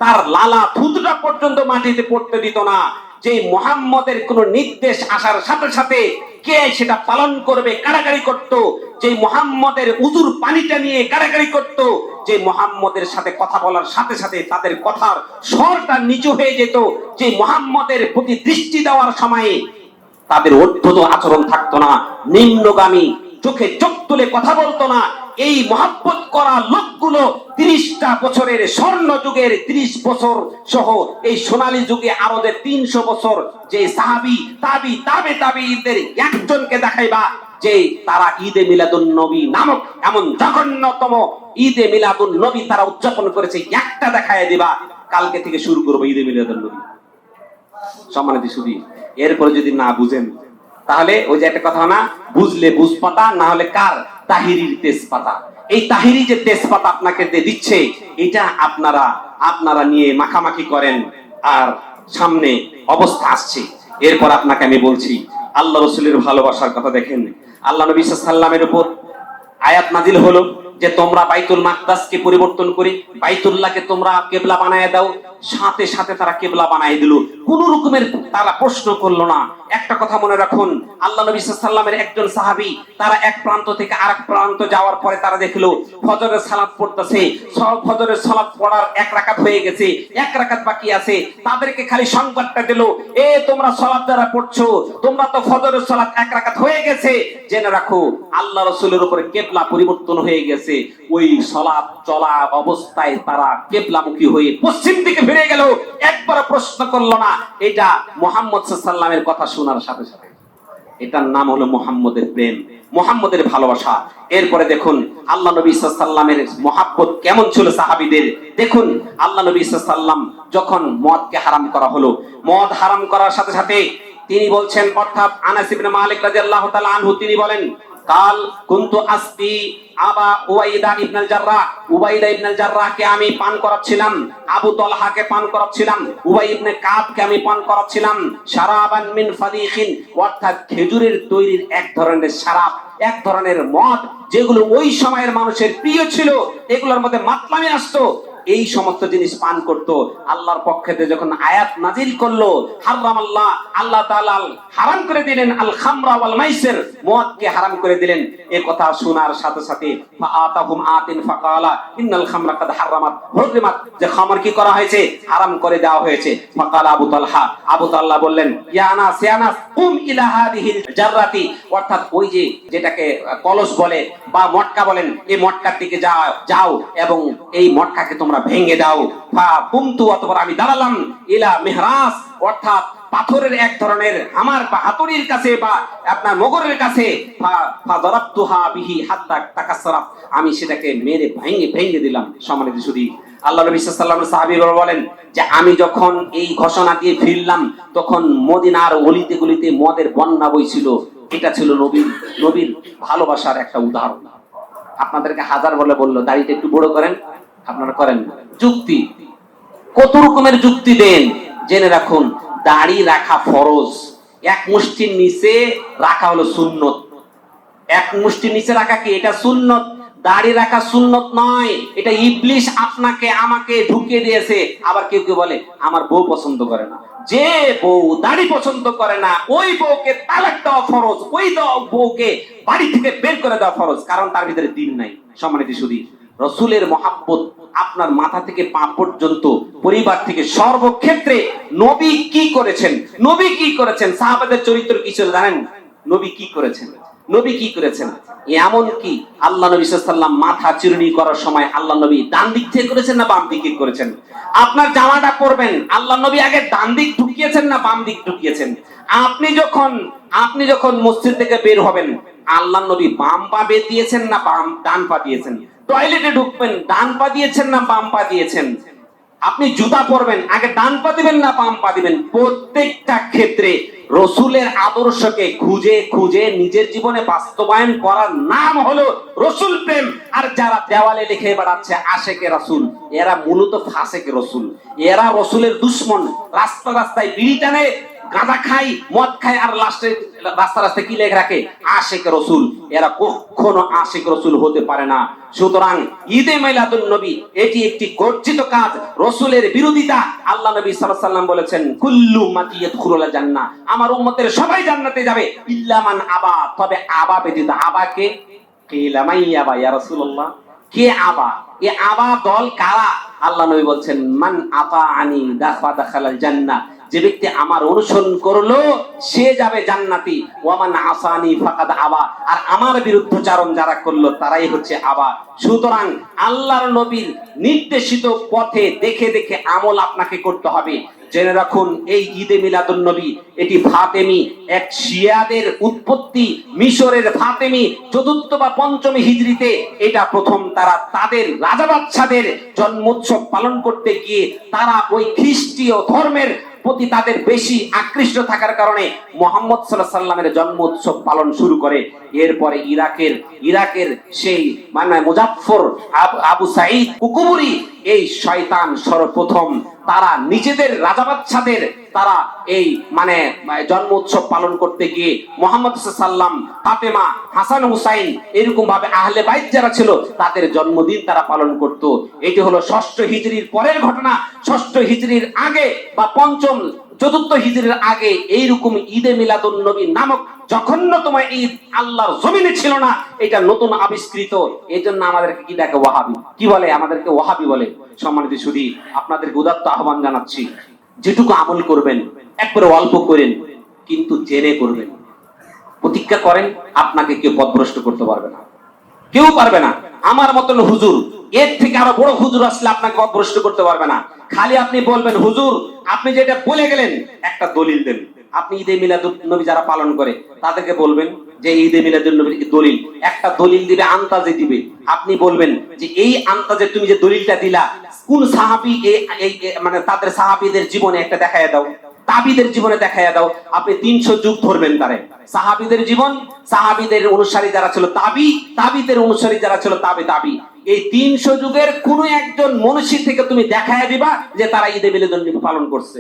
তার লালা থুতটা পর্যন্ত মাটিতে পড়তে দিত না। যে মুহাম্মদের কোন নির্দেশ আসার সাথে সাথে কে সেটা পালন করবে কাড়াকাড়ি করত, যে মুহাম্মদের উযুর পানিটা নিয়ে কাড়াকাড়ি করত, যে মুহাম্মদের সাথে কথা বলার সাথে সাথে তাদের কথার স্বরটা নিচু হয়ে যেত, যে মুহাম্মদের প্রতি দৃষ্টি দেওয়ার সময়ে তাদের অদ্ভুত আচরণ থাকতো না, নিম্নগামী, চোখে চোখ তুলে কথা বলতো না। এই মহব্বত করা লোকগুলো 30টা বছরের স্বর্ণ যুগের 30 বছর সহ এই সোনালী যুগে আরো যে 300 বছর যে সাহাবী, তাবিঈদের একজনকে দেখাইবা যে তারা ঈদে মিলাদুন নবী নামক এমন জঘন্যতম ঈদে মিলাদুন নবী তারা উদযাপন করেছে, একটা দেখায় দিবা, কালকে থেকে শুরু করবো ঈদে মিলাদুন নবী। সম্মানিত সুধী, এরপরে যদি না বুঝেন তাহলে ওই যে একটা কথা না, বুঝলে বুঝপাতা, না হলে কার, তাহিরির তেজপাতা। এই তাহিরি যে তেজপাতা আপনাকে দিচ্ছে, এটা আপনারা নিয়ে মাখামাখি করেন, আর সামনে অবস্থা আসছে। এরপর আপনাকে আমি বলছি আল্লাহ রাসূলের ভালোবাসার কথা। দেখেন, আল্লাহ নবী সাল্লাল্লাহু আলাইহি সাল্লামের উপর আয়াত নাজিল হলো যে তোমরা বাইতুল মাকদাসকে পরিবর্তন করে বাইতুল্লাহকে তোমরা কিবলা বানায় দাও। সাথে সাথে তারা কিবলা বানায় দিল, কোন রকমের তারা প্রশ্ন করলো না। একটা কথা মনে রাখুন, আল্লাহ নবী সাল্লাল্লাহু আলাইহি সাল্লামের একজন সাহাবী, তারা এক প্রান্ত থেকে আরেক প্রান্ত যাওয়ার পরে তারা দেখলো ফজরের সালাত পড়তেছে, ফজরের সালাত পড়ার 1 রাকাত হয়ে গেছে, 1 রাকাত বাকি আছে। তাদেরকে খালি সংবাদটা দিল, এ তোমরা সালাত যারা পড়ছো, তোমরা তো ফজরের সালাত 1 রাকাত হয়ে গেছে, জেনে রাখো আল্লাহ রাসূলের উপরে কিবলা পরিবর্তন হয়ে গেছে। ওই সালাত চলা অবস্থায় তারা কিবলামুখী হয়ে পশ্চিম দিকে ফিরে গেল, একবার প্রশ্ন করলো না। এটা মুহাম্মদ সাল্লাল্লাহু আলাইহি সাল্লামের কথা শোনার সাথে সাথে, এটার নাম হলো মুহাম্মদের প্রেম, মুহাম্মদের ভালোবাসা। এরপরে দেখুন আল্লাহ নবী সাল্লাল্লাহু আলাইহি সাল্লামের মহব্বত কেমন ছিল সাহাবীদের। দেখুন আল্লাহ নবী সাল্লাল্লাহু আলাইহি সাল্লাম যখন মদকে হারাম করা হলো, মদ হারাম করার সাথে সাথে তিনি বলছেন, অর্থাৎ আনাস ইবনে মালিক রাদিয়াল্লাহু তাআলা আনহু তিনি বলেন, কাল কুনতু আসতি আবা উবাইদা ইবনুল জাররাহ, উবাইদা ইবনুল জাররাহকে আমি পান করাচ্ছিলাম, আবু তালহাকে পান করাচ্ছিলাম, উবাই ইবনে কাবকে আমি পান করাচ্ছিলাম, শারাবান মিন ফাদিখিন, অর্থাৎ খেজুরের তৈরির এক ধরনের শরাব, এক ধরনের মদ, যেগুলো ওই সময়ের মানুষের প্রিয় ছিল। এগুলোর মধ্যে মাতলামি আসতো, এই সমস্ত জিনিস পান করত। আল্লাহর পক্ষে যখন আয়াত নাজিল করলো, হারাম আল্লাহ, আল্লাহ তাআলা হারাম করে দিলেন আল খামরা ওয়াল মাইসির, মদকে হারাম করে দিলেন। এই কথা শোনার সাথে সাথে ফাআতাহুম আতিন ফাকালা ইন্নাল খামরা কাদ হারামাত হুররিমাত, যে খামর কি করা হয়েছে, হারাম করে দেওয়া হয়েছে। ফাকালা আবু তালহা বললেন, ইয়া আনাস ইয়া আনাস কুম ইলা হাদিহিল জাররাতি, অর্থাৎ ওই যে যেটাকে কলস বলে বা মটকা বলেন, এই মটকার দিকে যাও এবং এই মটকাকে তোমরা ভেঙে দাও। ফা কুমতু, অতঃপর আমি দাঁড়ালাম, ইলা মিহরাস, অর্থাৎ পাথরের এক ধরনের হামার বা হাতুড়ির কাছে বা আপনার মোগরের কাছে, ফা দারাবতুহা বিহি হাত্তা তাকাসসারাত, আমি সেটাকে মেরে ভেঙে দিলাম। সম্মানিত সুধী, আল্লাহ নবী সাল্লাল্লাহু আলাইহি ওয়াসাল্লাম সাহাবীরা বলেন যে আমি যখন এই ঘোষণা দিয়ে ফিরলাম, তখন মদিনার অলিতে গলিতে মদের বন্যা বইছিল। এটা ছিল নবীর ভালোবাসার একটা উদাহরণ। আপনাদেরকে হাজার বললো দাড়িটা একটু বড় করেন, আপনারা করেন না। যুক্তি, কত রকমের যুক্তি দেন, জেনে রাখুন দাড়ি রাখা ফরজ, এক মুষ্টির নিচে রাখা হলো সুন্নত। এক মুষ্টির নিচে রাখা কি, এটা সুন্নত। দাড়ি রাখা সুন্নত নয়, এটা ইবলিশ আপনাকে আমাকে ঢুকিয়ে দিয়েছে। আবার কেউ কেউ বলে আমার বউ পছন্দ করে না, যে বউ দাড়ি পছন্দ করে না ওই বউকে তালাক দেওয়া ফরজ, ওই বউকে বাড়ি থেকে বের করে দেওয়া ফরজ, কারণ তার ভিতরে দিন নাই। সম্মানিত সুধী, রসুলের মহাব্বত আপনার মাথা থেকে পা পর্যন্ত, পরিবার থেকে সর্বক্ষেত্রে নবী কি করেছেন, সাহাবাদের চরিত্র কি ছিল জানেন? নবী কি করেছেন, এমন কি আল্লাহ নবী সাল্লাল্লাহু আলাইহি ওয়াসাল্লাম মাথা চিরুনি করার সময় আল্লাহ নবী ডান দিক থেকে করেছেন না বাম দিকে করেছেন? আপনার জামাটা পরবেন, আল্লাহ নবী আগে ডান দিক ঢুকিয়েছেন না বাম দিক ঢুকিয়েছেন? আপনি যখন মসজিদ থেকে বের হবেন, আল্লাহ নবী বাম পা দিয়েছেন না ডান পা দিয়েছেন? টয়লেটে ঢুকবেন, ডান পা দিয়েছেন না বাম পা দিয়েছেন? আপনি জুতা পরবেন, আগে ডান পা দিবেন না বাম পা দিবেন? প্রত্যেকটা ক্ষেত্রে রসুলের আদর্শকে খুঁজে নিজের জীবনে বাস্তবায়ন করার নাম হলো রসুল প্রেম। আর যারা দেওয়ালে লিখে বেড়াচ্ছে আশেকে রসুল, এরা মূলত ফাসেকে রসুল, এরা রসুলের দুশ্মন। রাস্তায় বিড়ি টানে, গাঁজা খাই, মদ খাই, আর লাস্টে রাস্তায় কি লেখে রাখে, আশেক রসুল। এরা কখনো আশেক রসুল হতে পারে না। সুতরাং ঈদে মিলাদুন নবী এটি একটি গর্জিত কাজ, রসুলের বিরোধিতা। আল্লাহ নবী সাল্লাল্লাহু আলাইহি ওয়াসাল্লাম বলেছেন কুল্লু উম্মতি ইয়াদখুলুল জান্নাহ, আমার উম্মতের সবাই জান্নাতে যাবে, ইল্লা মান আবা, তবে আবা ব্যতীত। আবাকে কিলা মাইয়াবা ইয়া রাসূলুল্লাহ, কে আবা? এ আবা দল কারা? আল্লাহ নবী বলছেন মান আতাআনি দাখালাল জান্নাহ, যে ব্যক্তি আমার অনুসরণ করলো সে যাবে জান্নাতি। ওয়ামান আসানি ফাকাদ আবা, আর আমার বিরুদ্ধচারণ যারা করলো তারাই হচ্ছে আবা। সুতরাং আল্লাহর নবীর নির্দেশিত পথে দেখে আমল আপনাকে করতে হবে। জেনে রাখুন এই ঈদে মিলাদুন নবী এটি ফাতেমি, এক শিয়াদের উৎপত্তি, মিশরের ফাতেমি ৪র্থ বা ৫ম হিজরিতে এটা প্রথম তারা তাদের রাজা বাদশাদের জন্মোৎসব পালন করতে গিয়ে তারা ওই খ্রিস্টীয় ধর্মের প্রতি তাদের বেশি আকৃষ্ট থাকার কারণে মুহাম্মদ সাল্লাল্লাহু আলাইহি ওয়াসাল্লামের জন্ম উৎসব পালন শুরু করে। এরপরে ইরাকের সেই মানে মুজাফফর আবু সাঈদ কুকুবুরি, এই শয়তান সর্বপ্রথম তারা নিজেদের রাজা বাদশাদের তারা এই মানে জন্ম উৎসব পালন করতে গিয়ে মুহাম্মদ সাল্লাল্লাহু আলাইহি ওয়াসাল্লাম, ফাতেমা, হাসান হুসাইন, এরকম ভাবে আহলে বাইত যারা ছিল তাদের জন্মদিন তারা পালন করত। এটি হলো ৬ষ্ঠ হিজরির পরের ঘটনা। ৬ষ্ঠ হিজরির আগে বা ৫ম ৪র্থ হিজরির আগে এইরকম ঈদে মিলাদুন নবী নামক জঘন্যতম ঈদ আল্লাহর জমিনে ছিল না। এটা নতুন আবিষ্কৃত। এজন্য আমাদেরকে কি ডাকে? ওয়াহাবি। কি বলে? আমাদেরকে ওয়াহাবি বলে। সম্মানিত সুধী, আপনাদেরকে উদাত্ত আহ্বান জানাচ্ছি, যেটুকু আমল করবেন একবারে অল্প করেন, কিন্তু জেনে করবেন। প্রতিজ্ঞা করেন আপনাকে কেউ পথভ্রষ্ট করতে পারবে না, কেউ পারবে না। আমার মতন হুজুর, এর থেকে আরো বড় হুজুর আসলে আপনাকে পথভ্রষ্ট করতে পারবে না। খালি আপনি বলবেন হুজুর আপনি যেটা বলে গেলেন একটা দলিল দেন। আপনি ঈদে মিলাদুন নবী যারা পালন করে তাদেরকে বলবেন যে ঈদে মিলাদুন নবীর দলিল, একটা দলিল দিবে, আন্তাজে দিবে। আপনি বলবেন যে এই আন্তাজে তুমি যে দলিলটা দিলা কোন সাহাবী, মানে তাদের সাহাবীদের জীবনে একটা দেখায় দাও, তাবিদের জীবনে দেখাইয়া দাও। আপনি ৩০০ যুগ ধরবেন তারে, সাহাবীদের জীবন, সাহাবীদের অনুসারী যারা ছিল তাবি, তাবিদের অনুসারী যারা ছিল তাবি, এই ৩০০ যুগের কোন একজন মনীষী থেকে তুমি দেখাইয়া দিবা যে তারা ঈদে মিলাদুন নবী পালন করছে।